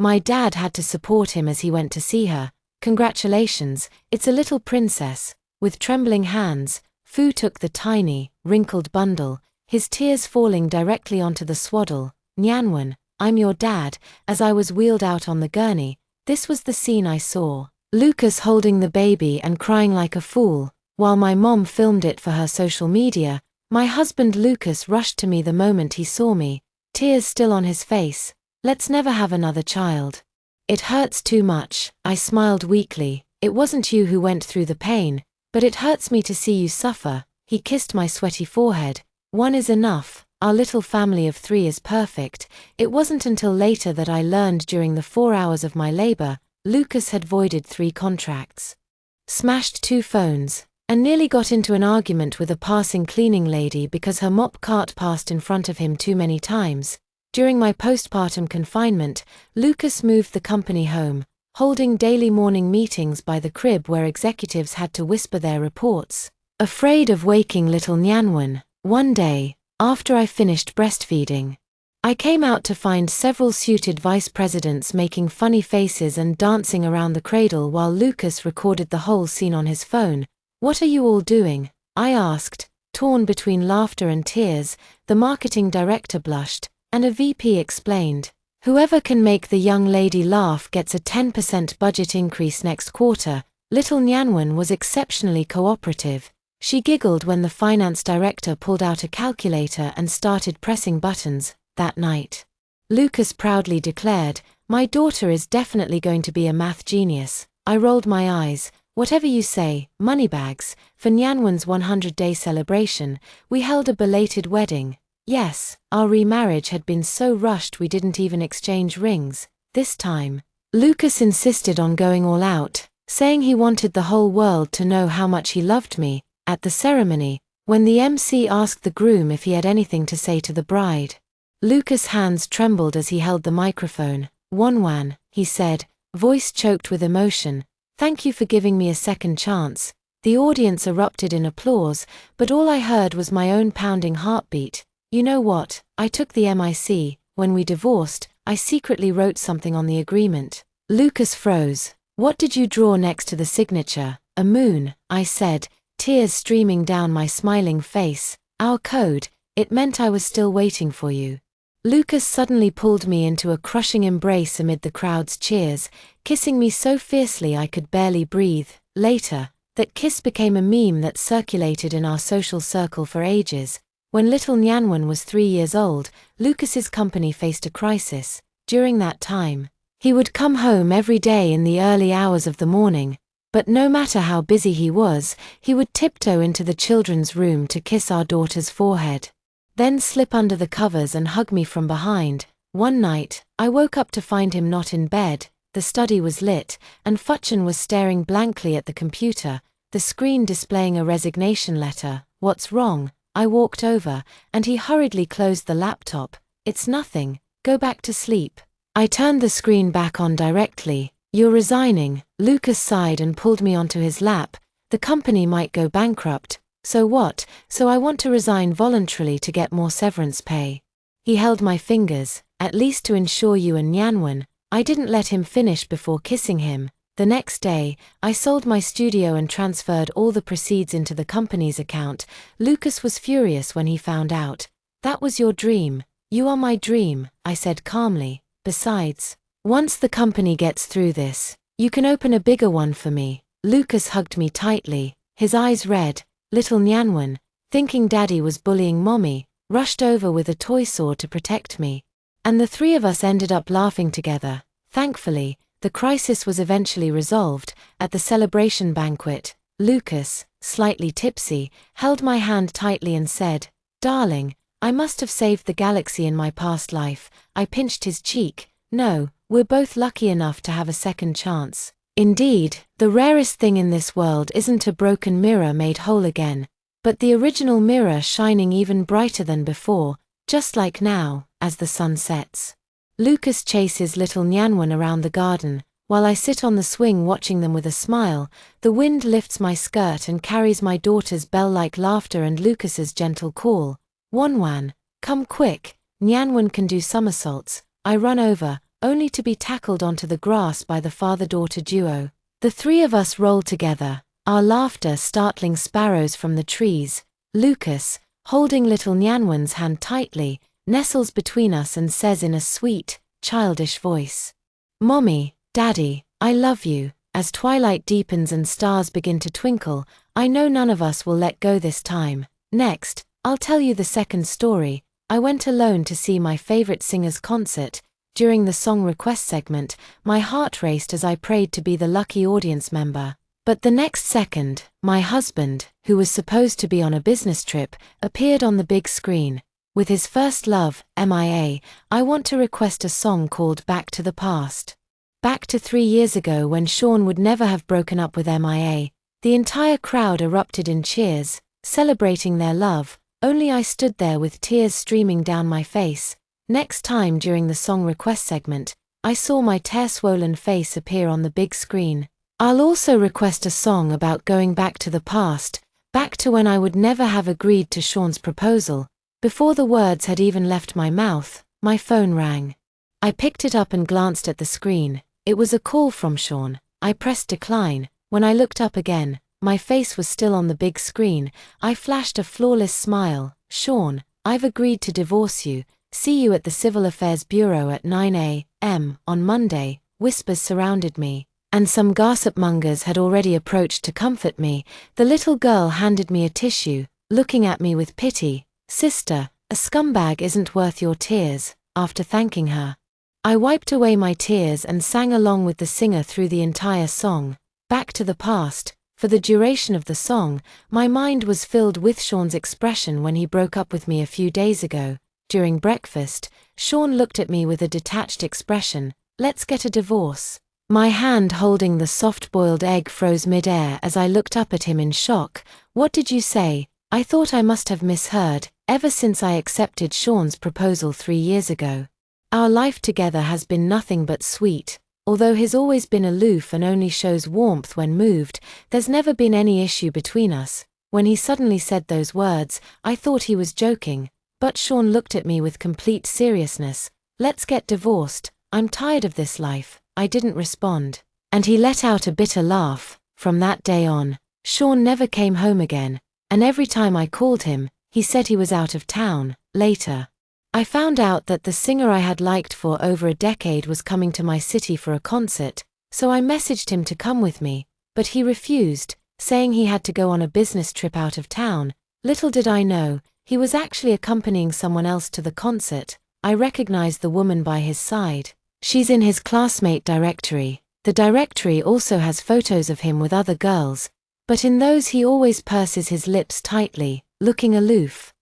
My dad had to support him as he went to see her. Congratulations, it's a little princess. With trembling hands, Fu took the tiny, wrinkled bundle, his tears falling directly onto the swaddle. Nyanwan, I'm your dad. As I was wheeled out on the gurney, this was the scene I saw. Lucas holding the baby and crying like a fool, while my mom filmed it for her social media. My husband Lucas rushed to me the moment he saw me, tears still on his face. Let's never have another child. It hurts too much, I smiled weakly. It wasn't you who went through the pain, but it hurts me to see you suffer. He kissed my sweaty forehead. 1 is enough. Our little family of 3 is perfect. It wasn't until later that I learned during the 4 hours of my labor, Lucas had voided 3 contracts, smashed 2 phones, and nearly got into an argument with a passing cleaning lady because her mop cart passed in front of him too many times. During my postpartum confinement, Lucas moved the company home, holding daily morning meetings by the crib where executives had to whisper their reports, afraid of waking little Nyanwan. One day, after I finished breastfeeding, I came out to find several suited vice presidents making funny faces and dancing around the cradle while Lucas recorded the whole scene on his phone. "What are you all doing?" I asked, torn between laughter and tears. The marketing director blushed, and a VP explained, "Whoever can make the young lady laugh gets a 10% budget increase next quarter." Little Nyanwen was exceptionally cooperative. She giggled when the finance director pulled out a calculator and started pressing buttons. That night, Lucas proudly declared, "My daughter is definitely going to be a math genius." I rolled my eyes. "Whatever you say, moneybags." For Nyanwen's 100-day celebration, we held a belated wedding. Yes, our remarriage had been so rushed we didn't even exchange rings. This time, Lucas insisted on going all out, saying he wanted the whole world to know how much he loved me. At the ceremony, when the MC asked the groom if he had anything to say to the bride, Lucas' hands trembled as he held the microphone. "Wonwan," he said, voice choked with emotion, "thank you for giving me a second chance." The audience erupted in applause, but all I heard was my own pounding heartbeat. "You know what? I took the MIC. When we divorced, I secretly wrote something on the agreement." Lucas froze. "What did you draw next to the signature?" "A moon," I said, tears streaming down my smiling face. "Our code. It meant I was still waiting for you." Lucas suddenly pulled me into a crushing embrace amid the crowd's cheers, kissing me so fiercely I could barely breathe. Later, that kiss became a meme that circulated in our social circle for ages. When little Nyanwen was 3 years old, Lucas's company faced a crisis. During that time, he would come home every day in the early hours of the morning, but no matter how busy he was, he would tiptoe into the children's room to kiss our daughter's forehead, then slip under the covers and hug me from behind. One night, I woke up to find him not in bed. The study was lit, and Fuchan was staring blankly at the computer, the screen displaying a resignation letter. "What's wrong?" I walked over, and he hurriedly closed the laptop. "It's nothing. Go back to sleep." I turned the screen back on directly. "You're resigning." Lucas sighed and pulled me onto his lap. "The company might go bankrupt." "So what?" "So I want to resign voluntarily to get more severance pay." He held my fingers. "At least to ensure you and Nyanwen." I didn't let him finish before kissing him. The next day, I sold my studio and transferred all the proceeds into the company's account. Lucas was furious when he found out. "That was your dream." "You are my dream," I said calmly. "Besides, once the company gets through this, you can open a bigger one for me." Lucas hugged me tightly, his eyes red. Little Nyanwen, thinking Daddy was bullying Mommy, rushed over with a toy sword to protect me. And the three of us ended up laughing together. Thankfully, the crisis was eventually resolved. At the celebration banquet, Lucas, slightly tipsy, held my hand tightly and said, "Darling, I must have saved the galaxy in my past life." I pinched his cheek. "No, we're both lucky enough to have a second chance." Indeed, the rarest thing in this world isn't a broken mirror made whole again, but the original mirror shining even brighter than before, just like now, as the sun sets. Lucas chases little Nyanwen around the garden, while I sit on the swing watching them with a smile. The wind lifts my skirt and carries my daughter's bell-like laughter and Lucas's gentle call. "Wonwan, come quick." Nyanwen can do somersaults. I run over, only to be tackled onto the grass by the father-daughter duo. The three of us roll together, our laughter startling sparrows from the trees. Lucas, holding little Nyanwen's hand tightly, nestles between us and says in a sweet, childish voice, "Mommy, Daddy, I love you." As twilight deepens and stars begin to twinkle, I know none of us will let go this time. Next, I'll tell you the second story. I went alone to see my favorite singer's concert. During the song request segment, my heart raced as I prayed to be the lucky audience member. But the next second, my husband, who was supposed to be on a business trip, appeared on the big screen. With his first love, MIA, I want to request a song called Back to the Past. Back to 3 years ago when Sean would never have broken up with MIA. The entire crowd erupted in cheers, celebrating their love. Only I stood there with tears streaming down my face. Next time during the song request segment, I saw my tear-swollen face appear on the big screen. I'll also request a song about going back to the past, back to when I would never have agreed to Sean's proposal. Before the words had even left my mouth, My phone rang. I picked it up and glanced at the screen. It was a call from Sean. I pressed decline. When I looked up again, my face was still on the big screen. I flashed a flawless smile. Sean, I've agreed to divorce you. See you at the Civil Affairs Bureau at 9 a.m. on Monday. Whispers surrounded me, and some gossip mongers had already approached to comfort me. The little girl handed me a tissue, looking at me with pity. Sister, a scumbag isn't worth your tears. After thanking her, I wiped away my tears and sang along with the singer through the entire song. Back to the past. For the duration of the song, my mind was filled with Sean's expression when he broke up with me a few days ago. During breakfast, Sean looked at me with a detached expression. Let's get a divorce. My hand holding the soft-boiled egg froze mid-air as I looked up at him in shock. What did you say? I thought I must have misheard. Ever since I accepted Sean's proposal 3 years ago, our life together has been nothing but sweet. Although he's always been aloof and only shows warmth when moved, there's never been any issue between us. When he suddenly said those words, I thought he was joking. But Sean looked at me with complete seriousness. Let's get divorced. I'm tired of this life. I didn't respond. And he let out a bitter laugh. From that day on, Sean never came home again. And every time I called him, he said he was out of town. Later, I found out that the singer I had liked for over a decade was coming to my city for a concert, so I messaged him to come with me, but he refused, saying he had to go on a business trip out of town. Little did I know, he was actually accompanying someone else to the concert. I recognized the woman by his side. She's in his classmate directory. The directory also has photos of him with other girls, but in those he always purses his lips tightly, looking aloof.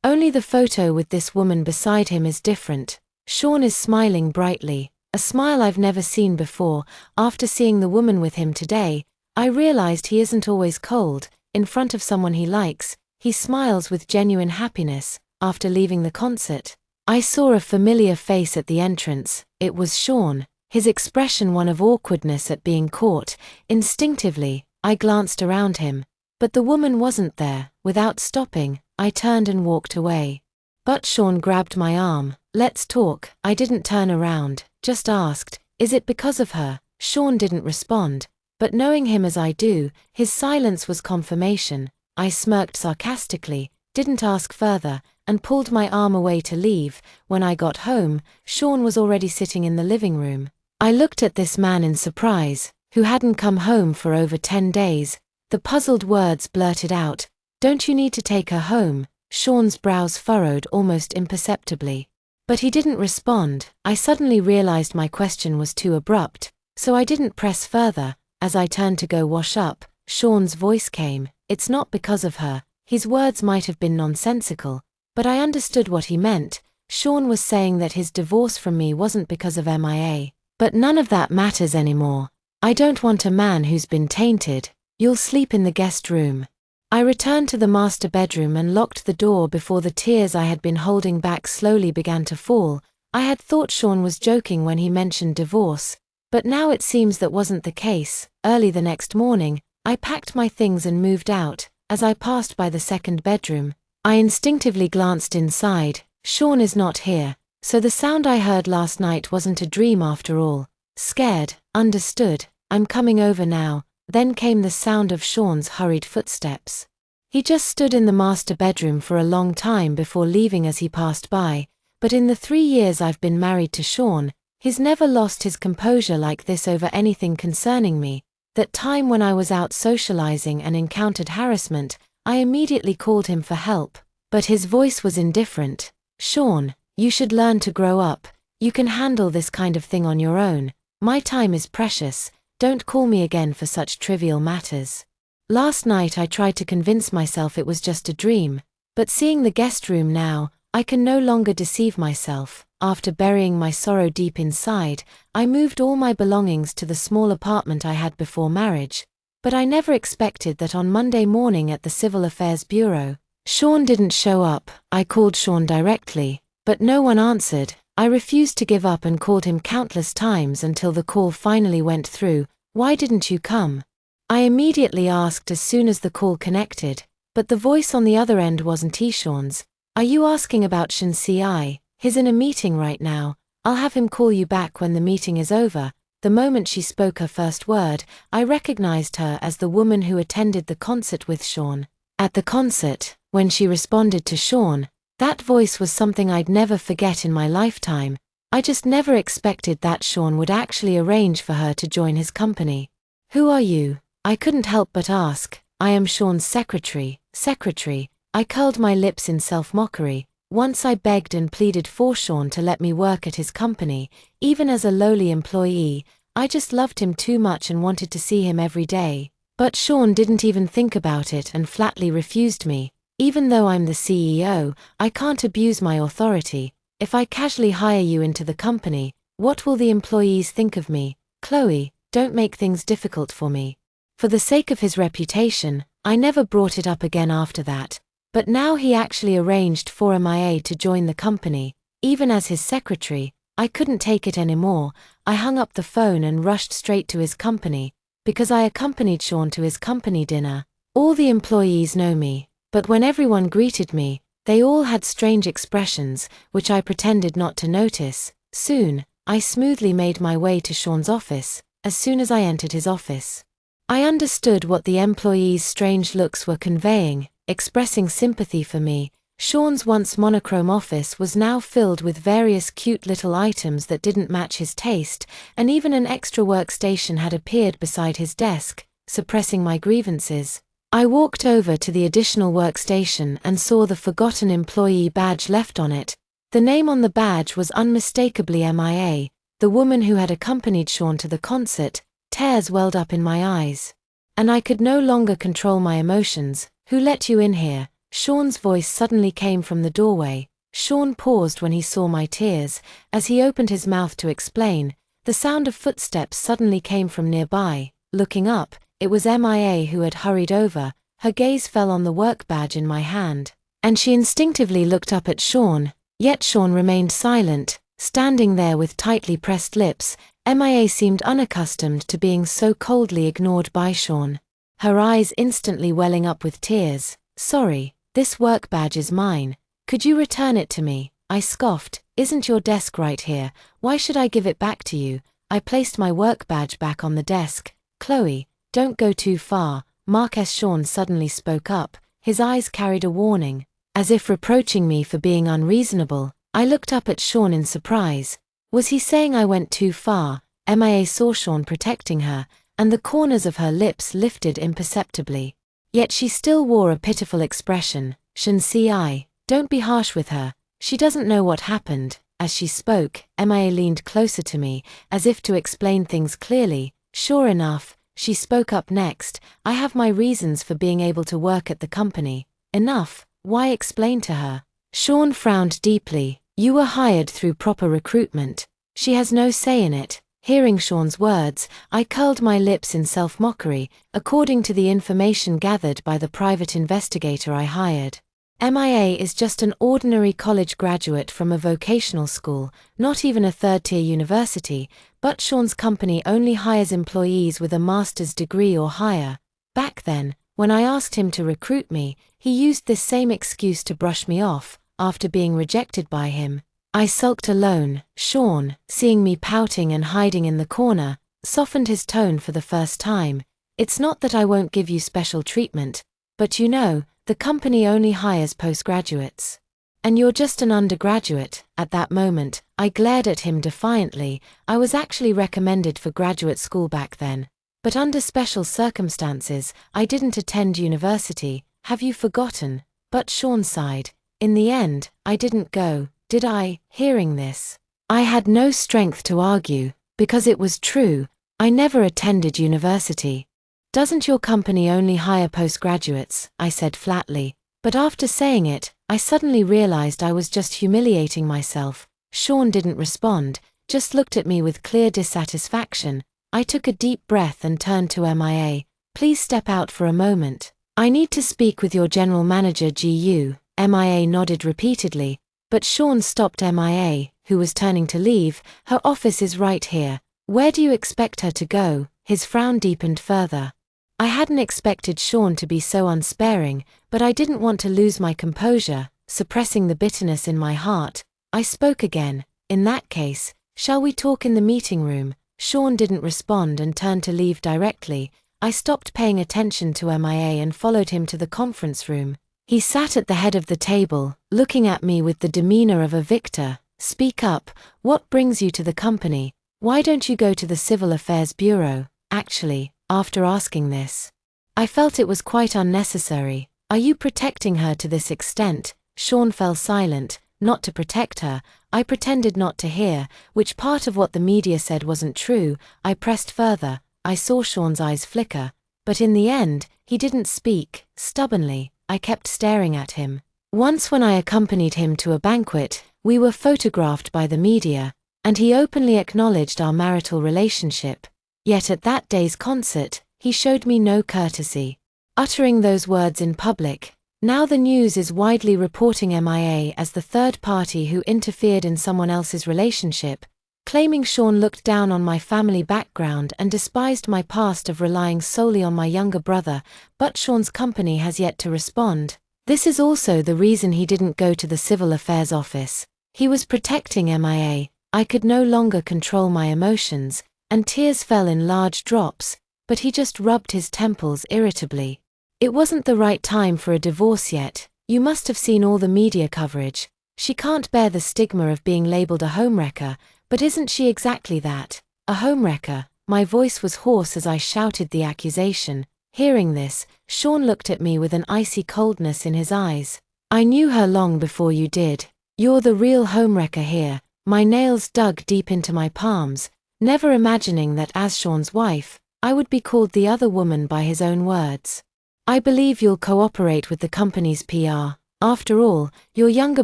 Only the photo with this woman beside him is different. Sean is smiling brightly, a smile I've never seen before. After seeing the woman with him today, I realized he isn't always cold. In front of someone he likes, he smiles with genuine happiness. After leaving the concert, I saw a familiar face at the entrance. It was Sean, his expression one of awkwardness at being caught. Instinctively, I glanced around him, but the woman wasn't there. Without stopping, I turned and walked away. But Sean grabbed my arm. Let's talk. I didn't turn around, just asked, is it because of her? Sean didn't respond, but knowing him as I do, his silence was confirmation. I smirked sarcastically, didn't ask further, and pulled my arm away to leave. When I got home, Sean was already sitting in the living room. I looked at this man in surprise, who hadn't come home for over 10 days. The puzzled words blurted out, "Don't you need to take her home?" Sean's brows furrowed almost imperceptibly. But he didn't respond. I suddenly realized my question was too abrupt, so I didn't press further. As I turned to go wash up, Sean's voice came, "It's not because of her." His words might have been nonsensical, but I understood what he meant. Sean was saying that his divorce from me wasn't because of MIA. But none of that matters anymore. I don't want a man who's been tainted. You'll sleep in the guest room. I returned to the master bedroom and locked the door before the tears I had been holding back slowly began to fall. I had thought Sean was joking when he mentioned divorce, but now it seems that wasn't the case. Early the next morning, I packed my things and moved out. As I passed by the second bedroom, I instinctively glanced inside. Sean is not here, so the sound I heard last night wasn't a dream after all. Scared, understood, I'm coming over now. Then came the sound of Sean's hurried footsteps. He just stood in the master bedroom for a long time before leaving as he passed by, but in the 3 years I've been married to Sean, he's never lost his composure like this over anything concerning me. That time when I was out socializing and encountered harassment, I immediately called him for help, but his voice was indifferent. "Sean, you should learn to grow up. You can handle this kind of thing on your own. My time is precious. Don't call me again for such trivial matters." Last night I tried to convince myself it was just a dream, but seeing the guest room now, I can no longer deceive myself. After burying my sorrow deep inside, I moved all my belongings to the small apartment I had before marriage. But I never expected that on Monday morning at the Civil Affairs Bureau, Sean didn't show up. I called Sean directly, but no one answered. I refused to give up and called him countless times until the call finally went through. "Why didn't you come?" I immediately asked as soon as the call connected, but the voice on the other end wasn't Sean's. "Are you asking about Shin-chan?" He's in a meeting right now. I'll have him call you back when the meeting is over." The moment she spoke her first word, I recognized her as the woman who attended the concert with Sean. At the concert, when she responded to Sean, that voice was something I'd never forget in my lifetime. I just never expected that Sean would actually arrange for her to join his company. "Who are you?" I couldn't help but ask. "I am Sean's secretary." Secretary. I curled my lips in self-mockery. Once I begged and pleaded for Sean to let me work at his company, even as a lowly employee. I just loved him too much and wanted to see him every day. But Sean didn't even think about it and flatly refused me. "Even though I'm the CEO, I can't abuse my authority. If I casually hire you into the company, what will the employees think of me? Chloe, don't make things difficult for me." For the sake of his reputation, I never brought it up again after that. But now he actually arranged for MIA to join the company. Even as his secretary, I couldn't take it anymore. I hung up the phone and rushed straight to his company, because I accompanied Sean to his company dinner. All the employees know me, but when everyone greeted me, they all had strange expressions, which I pretended not to notice. Soon, I smoothly made my way to Sean's office. As soon as I entered his office, I understood what the employees' strange looks were conveying, expressing sympathy for me. Sean's once monochrome office was now filled with various cute little items that didn't match his taste, and even an extra workstation had appeared beside his desk, suppressing my grievances. I walked over to the additional workstation and saw the forgotten employee badge left on it. The name on the badge was unmistakably MIA, the woman who had accompanied Sean to the concert. Tears welled up in my eyes, and I could no longer control my emotions. "Who let you in here?" Sean's voice suddenly came from the doorway. Sean paused when he saw my tears. As he opened his mouth to explain, the sound of footsteps suddenly came from nearby. Looking up, it was MIA who had hurried over. Her gaze fell on the work badge in my hand, and she instinctively looked up at Sean, yet Sean remained silent, standing there with tightly pressed lips. MIA seemed unaccustomed to being so coldly ignored by Sean, her eyes instantly welling up with tears. "Sorry, this work badge is mine. Could you return it to me?" I scoffed. "Isn't your desk right here? Why should I give it back to you?" I placed my work badge back on the desk. "Chloe, don't go too far." Marcus Sean suddenly spoke up. His eyes carried a warning, as if reproaching me for being unreasonable. I looked up at Sean in surprise. Was he saying I went too far? MIA saw Sean protecting her, and the corners of her lips lifted imperceptibly. Yet she still wore a pitiful expression. "Shin-chan, don't be harsh with her. She doesn't know what happened." As she spoke, MIA leaned closer to me, as if to explain things clearly. Sure enough, she spoke up next. "I have my reasons for being able to work at the company." "Enough, why?" explain to her. Sean frowned deeply. "You were hired through proper recruitment. She has no say in it." Hearing Sean's words, I curled my lips in self-mockery. "According to the information gathered by the private investigator I hired, MIA is just an ordinary college graduate from a vocational school, not even a third-tier university, but Sean's company only hires employees with a master's degree or higher. Back then, when I asked him to recruit me, he used this same excuse to brush me off. After being rejected by him, I sulked alone." Sean, seeing me pouting and hiding in the corner, softened his tone for the first time. "It's not that I won't give you special treatment, but you know, the company only hires postgraduates. And you're just an undergraduate." At that moment, I glared at him defiantly. I was actually recommended for graduate school back then, but under special circumstances, I didn't attend university. "Have you forgotten?" But Sean sighed. "In the end, I didn't go, did I?" Hearing this, I had no strength to argue, because it was true. I never attended university. "Doesn't your company only hire postgraduates?" I said flatly. But after saying it, I suddenly realized I was just humiliating myself. Sean didn't respond, just looked at me with clear dissatisfaction. I took a deep breath and turned to MIA. "Please step out for a moment. I need to speak with your general manager GU." MIA nodded repeatedly, but Sean stopped MIA, who was turning to leave. "Her office is right here. Where do you expect her to go?" His frown deepened further. I hadn't expected Sean to be so unsparing, but I didn't want to lose my composure. Suppressing the bitterness in my heart, I spoke again. In that case, shall we talk in the meeting room? Sean didn't respond and turned to leave directly. I stopped paying attention to MIA and followed him to the conference room. He sat at the head of the table, looking at me with the demeanor of a victor. Speak up. What brings you to the company? Why don't you go to the Civil Affairs Bureau? Actually, after asking this, I felt it was quite unnecessary. Are you protecting her to this extent? Sean fell silent. Not to protect her. I pretended not to hear, which part of what the media said wasn't true. I pressed further. I saw Sean's eyes flicker. But in the end, he didn't speak. Stubbornly, I kept staring at him. Once when I accompanied him to a banquet, we were photographed by the media, and he openly acknowledged our marital relationship. Yet at that day's concert, he showed me no courtesy. Uttering those words in public, now the news is widely reporting MIA as the third party who interfered in someone else's relationship, claiming Sean looked down on my family background and despised my past of relying solely on my younger brother, but Sean's company has yet to respond. This is also the reason he didn't go to the Civil Affairs office. He was protecting MIA. I could no longer control my emotions, and tears fell in large drops, but he just rubbed his temples irritably. It wasn't the right time for a divorce yet. You must have seen all the media coverage. She can't bear the stigma of being labeled a homewrecker, but isn't she exactly that? A homewrecker? My voice was hoarse as I shouted the accusation. Hearing this, Sean looked at me with an icy coldness in his eyes. I knew her long before you did. You're the real homewrecker here. My nails dug deep into my palms, never imagining that as Sean's wife, I would be called the other woman by his own words. I believe you'll cooperate with the company's PR. After all, your younger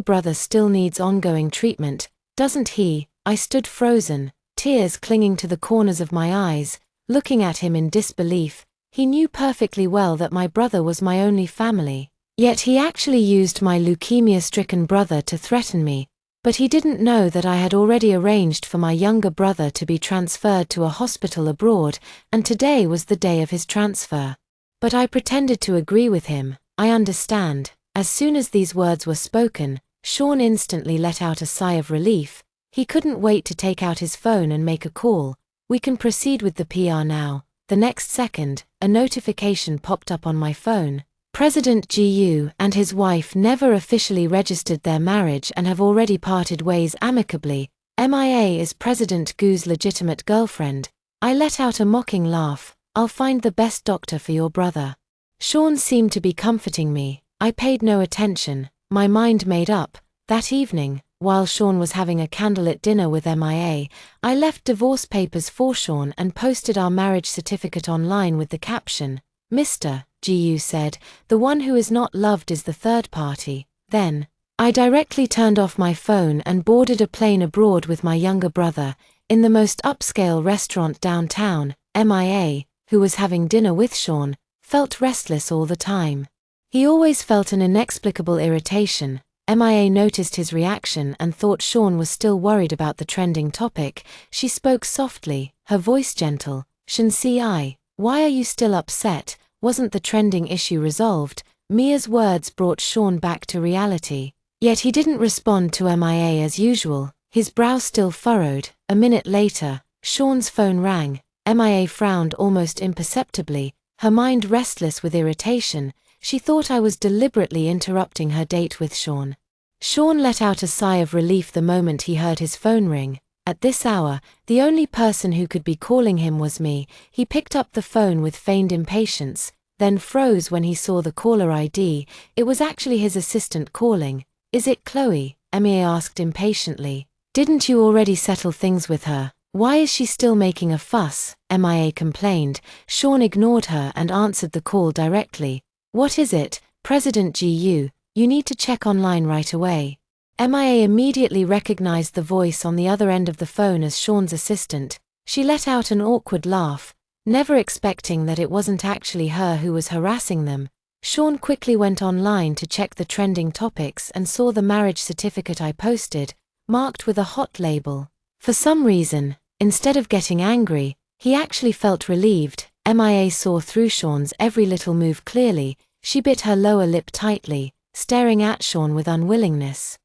brother still needs ongoing treatment, doesn't he? I stood frozen, tears clinging to the corners of my eyes, looking at him in disbelief. He knew perfectly well that my brother was my only family. Yet he actually used my leukemia-stricken brother to threaten me. But he didn't know that I had already arranged for my younger brother to be transferred to a hospital abroad, and today was the day of his transfer. But I pretended to agree with him. I understand. As soon as these words were spoken, Sean instantly let out a sigh of relief. He couldn't wait to take out his phone and make a call. We can proceed with the PR now. The next second, a notification popped up on my phone. President GU and his wife never officially registered their marriage and have already parted ways amicably. MIA is President Gu's legitimate girlfriend. I let out a mocking laugh. I'll find the best doctor for your brother. Sean seemed to be comforting me. I paid no attention, my mind made up. That evening, while Sean was having a candlelit dinner with MIA, I left divorce papers for Sean and posted our marriage certificate online with the caption, Mr. GU said, the one who is not loved is the third party. Then, I directly turned off my phone and boarded a plane abroad with my younger brother, in the most upscale restaurant downtown. MIA, who was having dinner with Sean, felt restless all the time. He always felt an inexplicable irritation. MIA noticed his reaction and thought Sean was still worried about the trending topic. She spoke softly, her voice gentle. Shin-chan, why are you still upset? Wasn't the trending issue resolved? Mia's words brought Sean back to reality. Yet he didn't respond to MIA as usual, his brow still furrowed. A minute later, Sean's phone rang. MIA frowned almost imperceptibly, her mind restless with irritation. She thought I was deliberately interrupting her date with Sean. Sean let out a sigh of relief the moment he heard his phone ring. At this hour, the only person who could be calling him was me. He picked up the phone with feigned impatience, then froze when he saw the caller ID. It was actually his assistant calling. Is it Chloe? MIA asked impatiently. Didn't you already settle things with her? Why is she still making a fuss? MIA complained. Sean ignored her and answered the call directly. What is it, President GU? You need to check online right away. MIA immediately recognized the voice on the other end of the phone as Sean's assistant. She let out an awkward laugh, never expecting that it wasn't actually her who was harassing them. Sean quickly went online to check the trending topics and saw the marriage certificate I posted, marked with a hot label. For some reason, instead of getting angry, he actually felt relieved. MIA saw through Sean's every little move clearly. She bit her lower lip tightly, staring at Sean with unwillingness.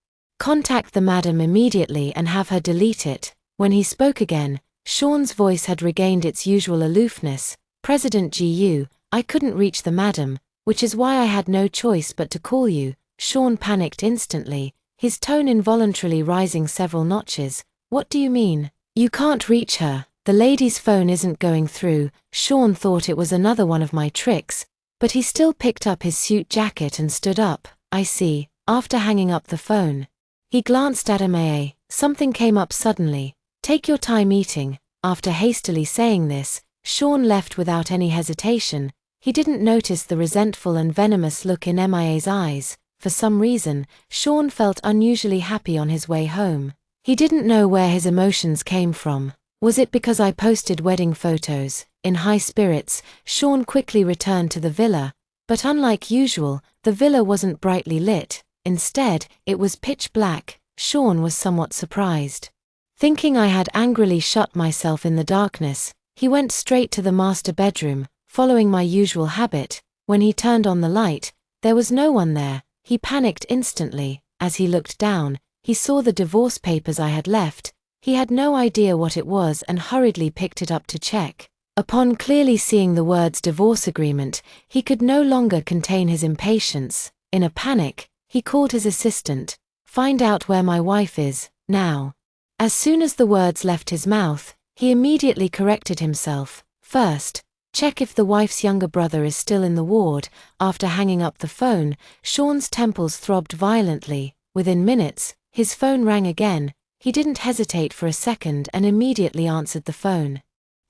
Contact the madam immediately and have her delete it. When he spoke again, Sean's voice had regained its usual aloofness. President GU, I couldn't reach the madam, which is why I had no choice but to call you. Sean panicked instantly, his tone involuntarily rising several notches. What do you mean? You can't reach her. The lady's phone isn't going through. Sean thought it was another one of my tricks, but he still picked up his suit jacket and stood up. I see. After hanging up the phone, he glanced at MA. Something came up suddenly. Take your time eating. After hastily saying this, Sean left without any hesitation. He didn't notice the resentful and venomous look in MIA's eyes. For some reason, Sean felt unusually happy on his way home. He didn't know where his emotions came from. Was it because I posted wedding photos? In high spirits, Sean quickly returned to the villa. But unlike usual, the villa wasn't brightly lit. Instead, it was pitch black. Sean was somewhat surprised. Thinking I had angrily shut myself in the darkness, he went straight to the master bedroom, following my usual habit. When he turned on the light, there was no one there. He panicked instantly. As he looked down, he saw the divorce papers I had left. He had no idea what it was and hurriedly picked it up to check. Upon clearly seeing the words divorce agreement, he could no longer contain his impatience. In a panic, he called his assistant. Find out where my wife is, now. As soon as the words left his mouth, he immediately corrected himself. First, check if the wife's younger brother is still in the ward. After hanging up the phone, Sean's temples throbbed violently. Within minutes, his phone rang again. He didn't hesitate for a second and immediately answered the phone.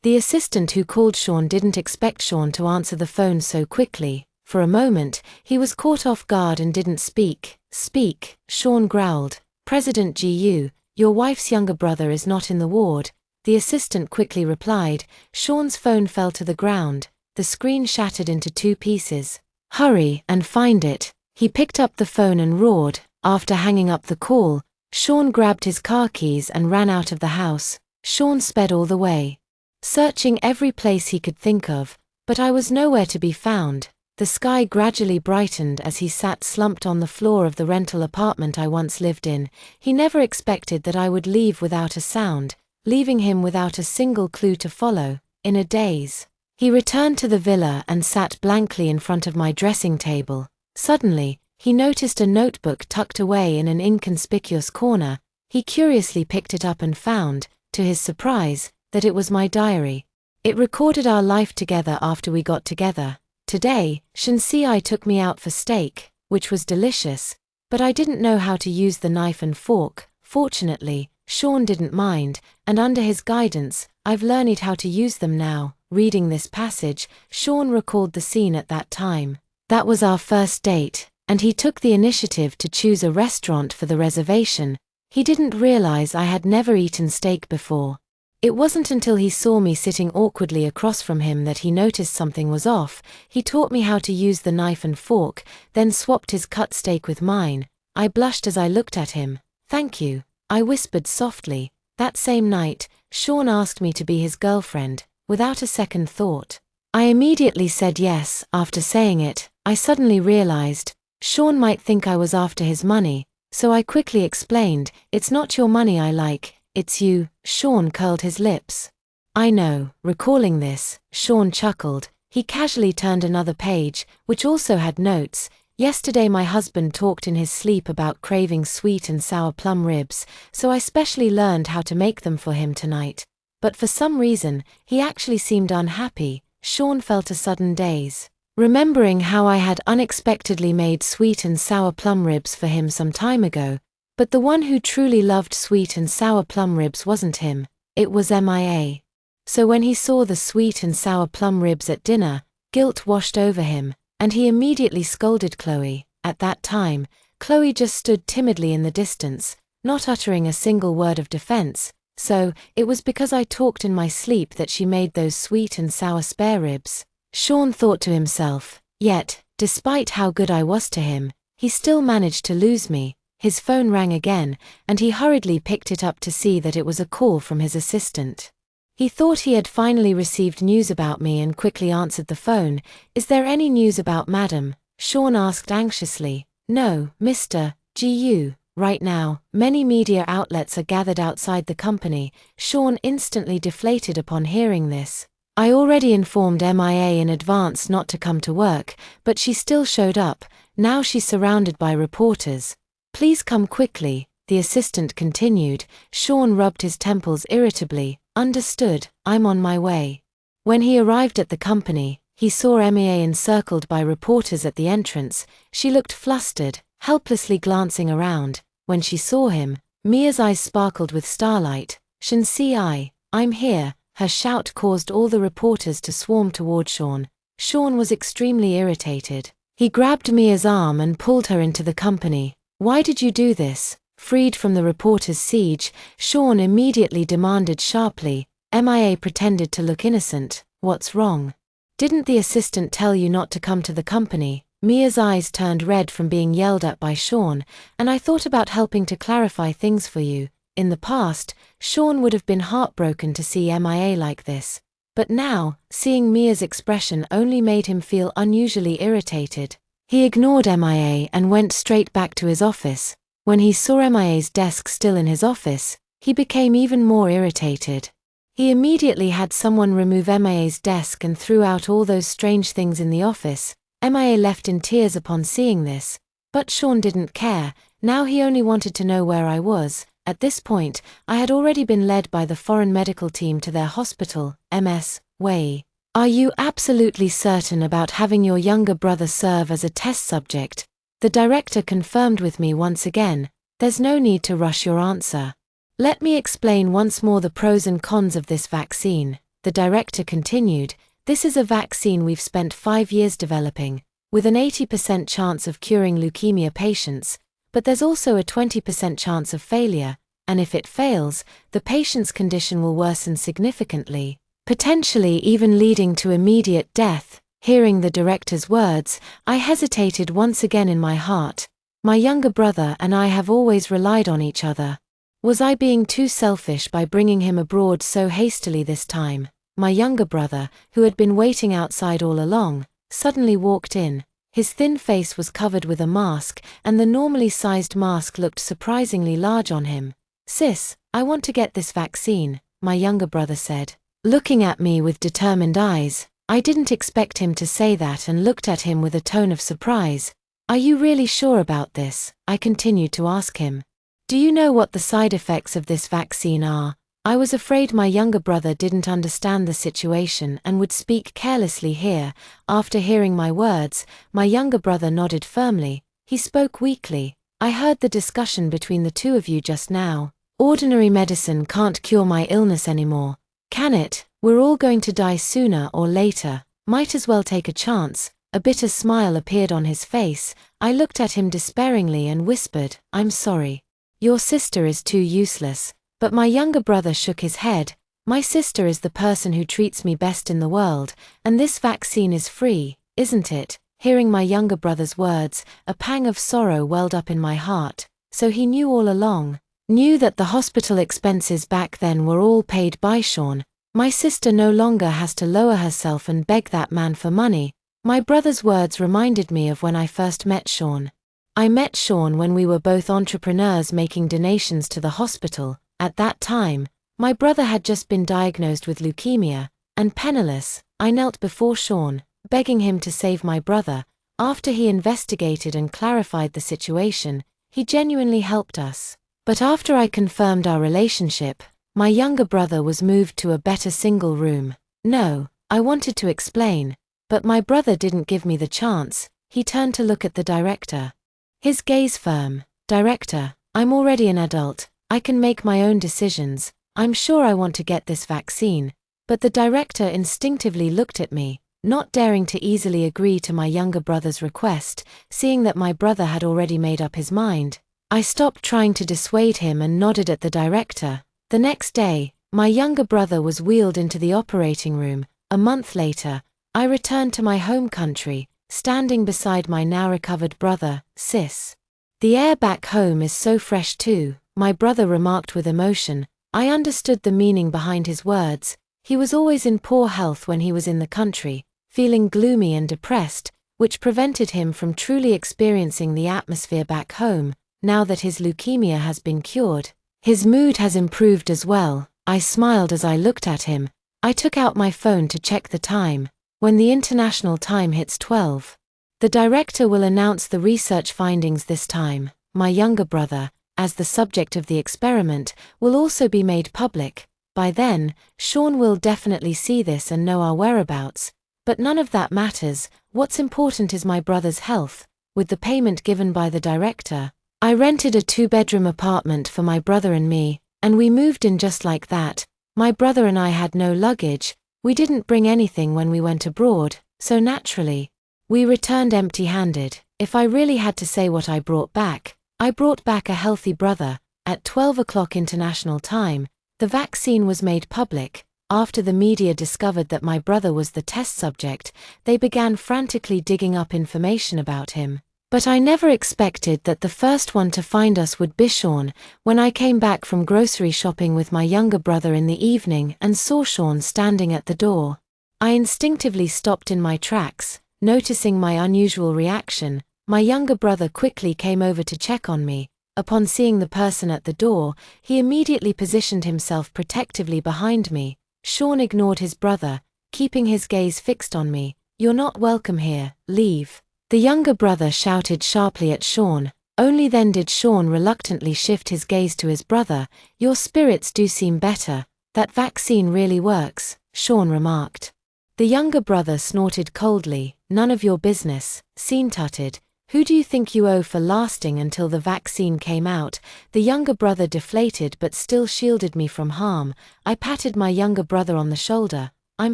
The assistant who called Sean didn't expect Sean to answer the phone so quickly. For a moment, he was caught off guard and didn't speak. Speak, Sean growled. President GU, your wife's younger brother is not in the ward. The assistant quickly replied. Sean's phone fell to the ground. The screen shattered into two pieces. Hurry and find it. He picked up the phone and roared. After hanging up the call, Sean grabbed his car keys and ran out of the house. Sean sped all the way, searching every place he could think of, but I was nowhere to be found. The sky gradually brightened as he sat slumped on the floor of the rental apartment I once lived in. He never expected that I would leave without a sound, leaving him without a single clue to follow. In a daze, he returned to the villa and sat blankly in front of my dressing table. Suddenly, he noticed a notebook tucked away in an inconspicuous corner. He curiously picked it up and found, to his surprise, that it was my diary. It recorded our life together after we got together. Today, Shin-chan took me out for steak, which was delicious, but I didn't know how to use the knife and fork. Fortunately, Sean didn't mind, and under his guidance, I've learned how to use them now. Reading this passage, Sean recalled the scene at that time. That was our first date, and he took the initiative to choose a restaurant for the reservation. He didn't realize I had never eaten steak before. It wasn't until he saw me sitting awkwardly across from him that he noticed something was off. He taught me how to use the knife and fork, then swapped his cut steak with mine. I blushed as I looked at him. Thank you, I whispered softly. That same night, Sean asked me to be his girlfriend, without a second thought. I immediately said yes. After saying it, I suddenly realized Sean might think I was after his money, so I quickly explained, it's not your money I like, it's you. Sean curled his lips. I know. Recalling this, Sean chuckled. He casually turned another page, which also had notes. Yesterday my husband talked in his sleep about craving sweet and sour plum ribs, so I specially learned how to make them for him tonight. But for some reason, he actually seemed unhappy. Sean felt a sudden daze, remembering how I had unexpectedly made sweet and sour plum ribs for him some time ago. But the one who truly loved sweet and sour plum ribs wasn't him, it was MIA. So when he saw the sweet and sour plum ribs at dinner, guilt washed over him, and he immediately scolded Chloe. At that time, Chloe just stood timidly in the distance, not uttering a single word of defense. So, it was because I talked in my sleep that she made those sweet and sour spare ribs. Sean thought to himself. Yet, despite how good I was to him, he still managed to lose me. His phone rang again, and he hurriedly picked it up to see that it was a call from his assistant. He thought he had finally received news about me and quickly answered the phone. Is there any news about Madam? Sean asked anxiously. No, Mr. GU. right now. Many media outlets are gathered outside the company. Sean instantly deflated upon hearing this. I already informed MIA in advance not to come to work, but she still showed up. Now she's surrounded by reporters. Please come quickly, the assistant continued. Sean rubbed his temples irritably. Understood, I'm on my way. When he arrived at the company, he saw MIA encircled by reporters at the entrance. She looked flustered, helplessly glancing around. When she saw him, Mia's eyes sparkled with starlight. Shin-chan, I'm here. Her shout caused all the reporters to swarm toward Sean. Sean was extremely irritated. He grabbed Mia's arm and pulled her into the company. Why did you do this? Freed from the reporters' siege, Sean immediately demanded sharply. MIA pretended to look innocent. What's wrong? Didn't the assistant tell you not to come to the company? Mia's eyes turned red from being yelled at by Sean, and I thought about helping to clarify things for you. In the past, Sean would have been heartbroken to see MIA like this. But now, seeing Mia's expression only made him feel unusually irritated. He ignored MIA and went straight back to his office. When he saw MIA's desk still in his office, he became even more irritated. He immediately had someone remove MIA's desk and threw out all those strange things in the office. MIA left in tears upon seeing this. But Sean didn't care. Now he only wanted to know where I was. At this point, I had already been led by the foreign medical team to their hospital, MS. Wei. Are you absolutely certain about having your younger brother serve as a test subject? The director confirmed with me once again. There's no need to rush your answer. Let me explain once more the pros and cons of this vaccine. The director continued. This is a vaccine we've spent 5 years developing, with an 80% chance of curing leukemia patients, but there's also a 20% chance of failure, and if it fails, the patient's condition will worsen significantly, potentially even leading to immediate death. Hearing the director's words, I hesitated once again in my heart. My younger brother and I have always relied on each other. Was I being too selfish by bringing him abroad so hastily this time? My younger brother, who had been waiting outside all along, suddenly walked in. His thin face was covered with a mask, and the normally sized mask looked surprisingly large on him. Sis, I want to get this vaccine, my younger brother said, looking at me with determined eyes. I didn't expect him to say that and looked at him with a tone of surprise. Are you really sure about this? I continued to ask him. Do you know what the side effects of this vaccine are? I was afraid my younger brother didn't understand the situation and would speak carelessly here. After hearing my words, my younger brother nodded firmly. He spoke weakly. I heard the discussion between the two of you just now. Ordinary medicine can't cure my illness anymore. Can it? We're all going to die sooner or later. Might as well take a chance. A bitter smile appeared on his face. I looked at him despairingly and whispered, I'm sorry. Your sister is too useless. But my younger brother shook his head. My sister is the person who treats me best in the world, and this vaccine is free, isn't it? Hearing my younger brother's words, a pang of sorrow welled up in my heart. So he knew all along. Knew that the hospital expenses back then were all paid by Sean. My sister no longer has to lower herself and beg that man for money. My brother's words reminded me of when I first met Sean. I met Sean when we were both entrepreneurs making donations to the hospital. At that time, my brother had just been diagnosed with leukemia, and penniless, I knelt before Sean, begging him to save my brother. After he investigated and clarified the situation, he genuinely helped us. But after I confirmed our relationship, my younger brother was moved to a better single room. No, I wanted to explain, but my brother didn't give me the chance. He turned to look at the director. His gaze firm. Director, I'm already an adult. I can make my own decisions. I'm sure I want to get this vaccine. But the director instinctively looked at me, not daring to easily agree to my younger brother's request, seeing that my brother had already made up his mind. I stopped trying to dissuade him and nodded at the director. The next day, my younger brother was wheeled into the operating room. A month later, I returned to my home country, standing beside my now recovered brother, Sis. The air back home is so fresh too, my brother remarked with emotion. I understood the meaning behind his words. He was always in poor health when he was in the country, feeling gloomy and depressed, which prevented him from truly experiencing the atmosphere back home. now that his leukemia has been cured. His mood has improved as well." I smiled as I looked at him. I took out my phone to check the time. When the international time hits 12. "The director will announce the research findings this time. My younger brother, as the subject of the experiment, will also be made public. By then, Sean will definitely see this and know our whereabouts. But none of that matters. What's important is my brother's health." With the payment given by the director, I rented a 2-bedroom apartment for my brother and me, and we moved in just like that. My brother and I had no luggage. We didn't bring anything when we went abroad, so naturally, we returned empty-handed. If I really had to say what I brought back a healthy brother. At 12 o'clock international time, the vaccine was made public. After the media discovered that my brother was the test subject, they began frantically digging up information about him. But I never expected that the first one to find us would be Sean. When I came back from grocery shopping with my younger brother in the evening and saw Sean standing at the door, I instinctively stopped in my tracks. Noticing my unusual reaction, my younger brother quickly came over to check on me. Upon seeing the person at the door, he immediately positioned himself protectively behind me. Sean ignored his brother, keeping his gaze fixed on me. "You're not welcome here, leave." The younger brother shouted sharply at Sean. Only then did Sean reluctantly shift his gaze to his brother. "Your spirits do seem better. That vaccine really works," Sean remarked. The younger brother snorted coldly. "None of your business," Sean tutted. "Who do you think you owe for lasting until the vaccine came out?" The younger brother deflated but still shielded me from harm. I patted my younger brother on the shoulder. "I'm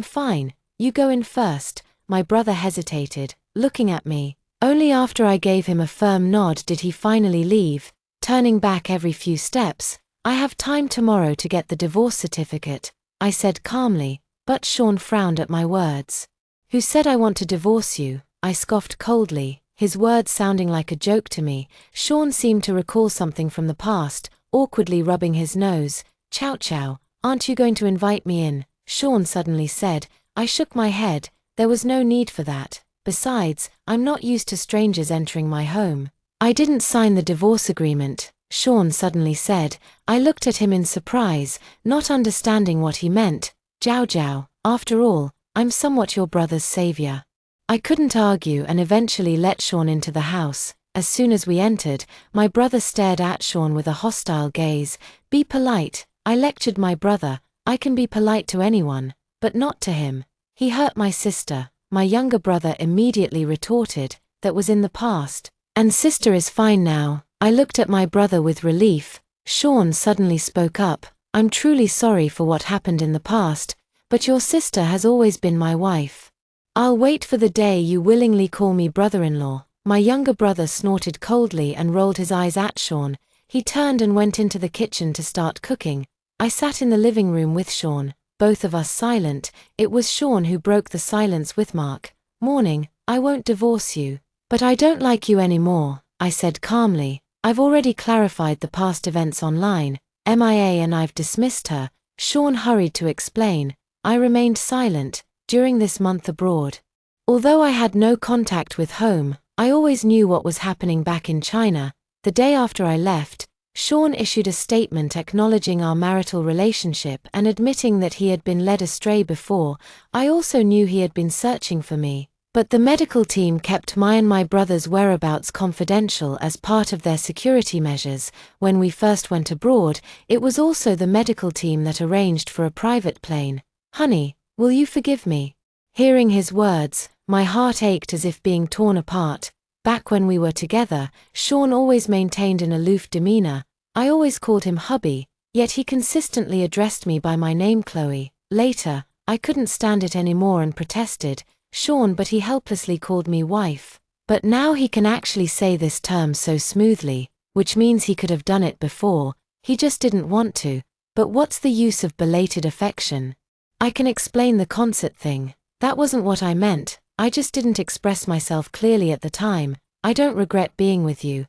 fine. You go in first." My brother hesitated, looking at me. Only after I gave him a firm nod did he finally leave, turning back every few steps. "I have time tomorrow to get the divorce certificate," I said calmly, but Sean frowned at my words. "Who said I want to divorce you?" I scoffed coldly, his words sounding like a joke to me. Sean seemed to recall something from the past, awkwardly rubbing his nose. "Chow chow, aren't you going to invite me in?" Sean suddenly said. I shook my head. There was no need for that. Besides, I'm not used to strangers entering my home. "I didn't sign the divorce agreement," Sean suddenly said. I looked at him in surprise, not understanding what he meant. "Jiao Jiao, after all, I'm somewhat your brother's savior." I couldn't argue and eventually let Sean into the house. As soon as we entered, my brother stared at Sean with a hostile gaze. "Be polite," I lectured my brother. "I can be polite to anyone, but not to him. He hurt my sister." My younger brother immediately retorted, "That was in the past, and sister is fine now." I looked at my brother with relief. Sean suddenly spoke up. "I'm truly sorry for what happened in the past, but your sister has always been my wife. I'll wait for the day you willingly call me brother-in-law." My younger brother snorted coldly and rolled his eyes at Sean. He turned and went into the kitchen to start cooking. I sat in the living room with Sean, both of us silent. It was Sean who broke the silence with Mark. "Morning, I won't divorce you, but I don't like you anymore," I said calmly. "I've already clarified the past events online. MIA and I've dismissed her." Sean hurried to explain. I remained silent. During this month abroad, although I had no contact with home, I always knew what was happening back in China. The day after I left, Sean issued a statement acknowledging our marital relationship and admitting that he had been led astray before. I also knew he had been searching for me, but the medical team kept my and my brother's whereabouts confidential as part of their security measures. When we first went abroad, it was also the medical team that arranged for a private plane. "Honey, will you forgive me?" Hearing his words, my heart ached as if being torn apart. Back when we were together, Sean always maintained an aloof demeanor. I always called him hubby, yet he consistently addressed me by my name Chloe. Later, I couldn't stand it anymore and protested. "Sean," but he helplessly called me wife. But now he can actually say this term so smoothly, which means he could have done it before. He just didn't want to. But what's the use of belated affection? I can explain the concert thing. That wasn't what I meant. I just didn't express myself clearly at the time. "I don't regret being with you.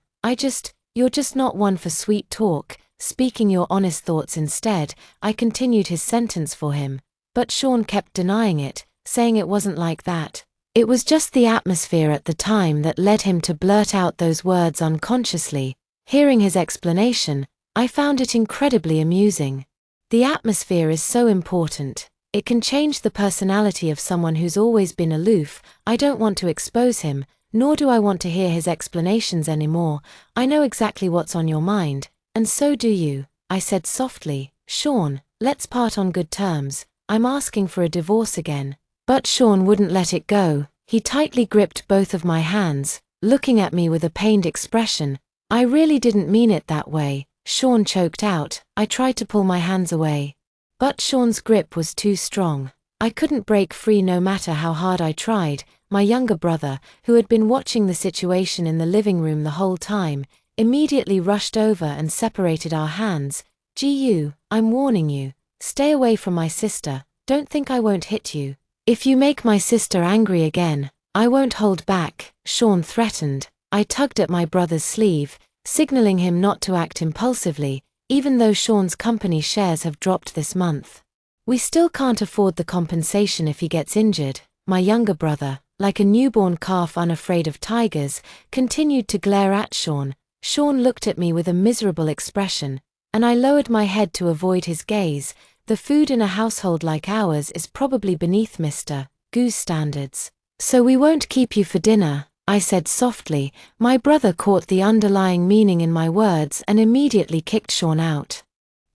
You're just not one for sweet talk. Speaking your honest thoughts instead." I continued his sentence for him. But Sean kept denying it, saying it wasn't like that. It was just the atmosphere at the time that led him to blurt out those words unconsciously. Hearing his explanation, I found it incredibly amusing. The atmosphere is so important. It can change the personality of someone who's always been aloof. I don't want to expose him, nor do I want to hear his explanations anymore. I know exactly what's on your mind, and so do you, I said softly. Sean, let's part on good terms. I'm asking for a divorce again. But Sean wouldn't let it go. He tightly gripped both of my hands, looking at me with a pained expression. I really didn't mean it that way, Sean choked out. I tried to pull my hands away. But Sean's grip was too strong. I couldn't break free no matter how hard I tried. My younger brother, who had been watching the situation in the living room the whole time, immediately rushed over and separated our hands. "Gu, I'm warning you. Stay away from my sister. Don't think I won't hit you. If you make my sister angry again, I won't hold back," Sean threatened. I tugged at my brother's sleeve, signaling him not to act impulsively, even though Sean's company shares have dropped this month. "We still can't afford the compensation if he gets injured." My younger brother, like a newborn calf unafraid of tigers, continued to glare at Sean. Sean looked at me with a miserable expression, and I lowered my head to avoid his gaze. The food in a household like ours is probably beneath Mr. Gu's standards. "So we won't keep you for dinner," I said softly. My brother caught the underlying meaning in my words and immediately kicked Sean out.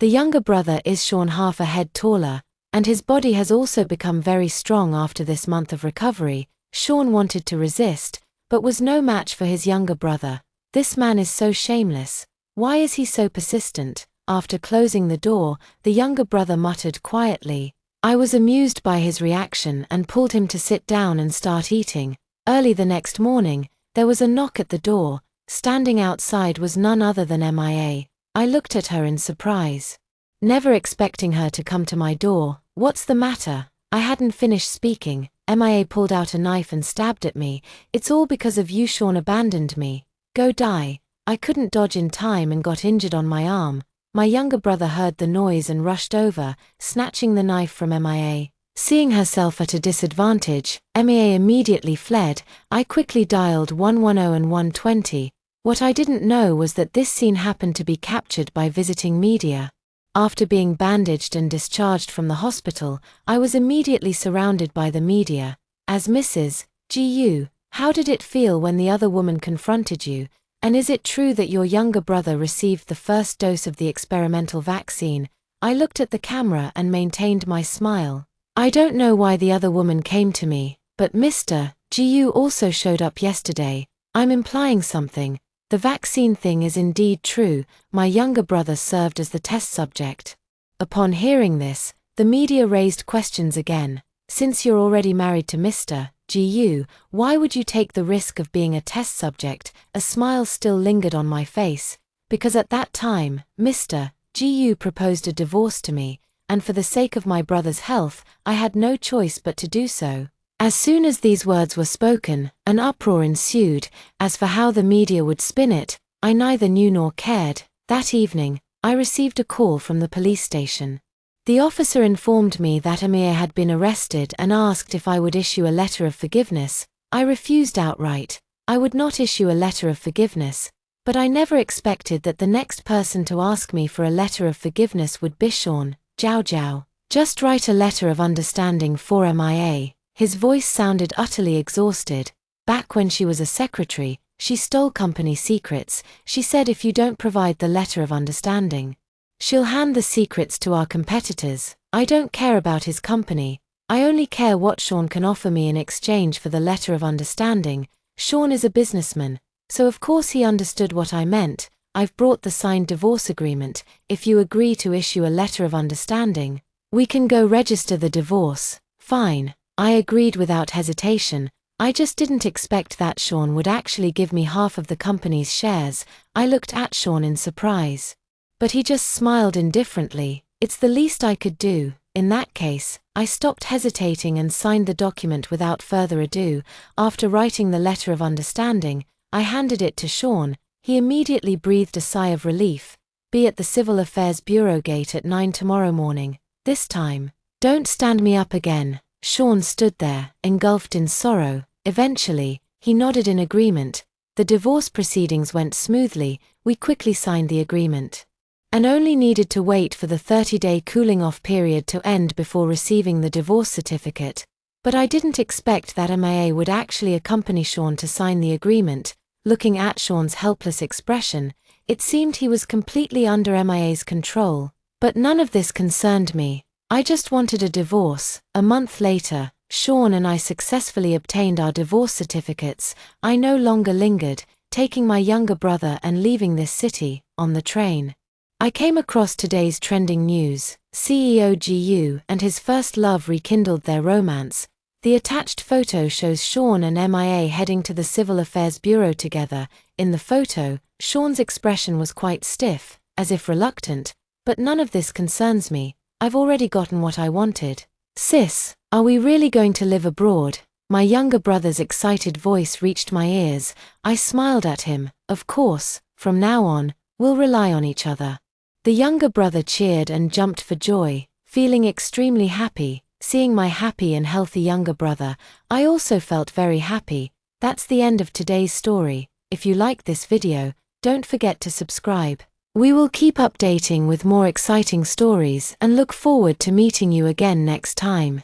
The younger brother is Sean half a head taller, and his body has also become very strong after this month of recovery. Sean wanted to resist, but was no match for his younger brother. This man is so shameless. Why is he so persistent? After closing the door, the younger brother muttered quietly. I was amused by his reaction and pulled him to sit down and start eating. Early the next morning, there was a knock at the door. Standing outside was none other than MIA. I looked at her in surprise, never expecting her to come to my door. "What's the matter?" I hadn't finished speaking. MIA pulled out a knife and stabbed at me. "It's all because of you. Sean abandoned me. Go die." I couldn't dodge in time and got injured on my arm. My younger brother heard the noise and rushed over, snatching the knife from MIA. Seeing herself at a disadvantage, MIA immediately fled. I quickly dialed 110 and 120. What I didn't know was that this scene happened to be captured by visiting media. After being bandaged and discharged from the hospital, I was immediately surrounded by the media. As Mrs. Gu, how did it feel when the other woman confronted you? And is it true that your younger brother received the first dose of the experimental vaccine? I looked at the camera and maintained my smile. I don't know why the other woman came to me, but Mr. Gu also showed up yesterday. I'm implying something. The vaccine thing is indeed true. My younger brother served as the test subject. Upon hearing this, the media raised questions again. Since you're already married to Mr. Gu, why would you take the risk of being a test subject? A smile still lingered on my face, because at that time, Mr. Gu proposed a divorce to me, and for the sake of my brother's health, I had no choice but to do so. As soon as these words were spoken, an uproar ensued. As for how the media would spin it, I neither knew nor cared. That evening, I received a call from the police station. The officer informed me that Amir had been arrested and asked if I would issue a letter of forgiveness. I refused outright. I would not issue a letter of forgiveness, but I never expected that the next person to ask me for a letter of forgiveness would be Sean. "Jiao Jiao, just write a letter of understanding for MIA. His voice sounded utterly exhausted. Back when she was a secretary, she stole company secrets. She said if you don't provide the letter of understanding, she'll hand the secrets to our competitors. I don't care about his company. I only care what Sean can offer me in exchange for the letter of understanding. Sean is a businessman, so of course he understood what I meant. I've brought the signed divorce agreement. If you agree to issue a letter of understanding, we can go register the divorce." Fine. I agreed without hesitation. I just didn't expect that Sean would actually give me half of the company's shares. I looked at Sean in surprise, but he just smiled indifferently. It's the least I could do. In that case, I stopped hesitating and signed the document without further ado. After writing the letter of understanding, I handed it to Sean. He immediately breathed a sigh of relief. "Be at the Civil Affairs Bureau gate at 9 tomorrow morning. This time, don't stand me up again." Sean stood there, engulfed in sorrow. Eventually, he nodded in agreement. The divorce proceedings went smoothly, we quickly signed the agreement. And only needed to wait for the 30-day cooling-off period to end before receiving the divorce certificate. But I didn't expect that MIA would actually accompany Sean to sign the agreement. Looking at Sean's helpless expression, it seemed he was completely under MIA's control. But none of this concerned me. I just wanted a divorce. A month later, Sean and I successfully obtained our divorce certificates. I no longer lingered, taking my younger brother and leaving this city, on the train. I came across today's trending news. CEO GU and his first love rekindled their romance. The attached photo shows Sean and MIA heading to the Civil Affairs Bureau together. In the photo, Sean's expression was quite stiff, as if reluctant, but none of this concerns me. I've already gotten what I wanted. Sis, are we really going to live abroad? My younger brother's excited voice reached my ears. I smiled at him. Of course, from now on, we'll rely on each other. The younger brother cheered and jumped for joy, feeling extremely happy. Seeing my happy and healthy younger brother, I also felt very happy. That's the end of today's story. If you like this video, don't forget to subscribe. We will keep updating with more exciting stories and look forward to meeting you again next time.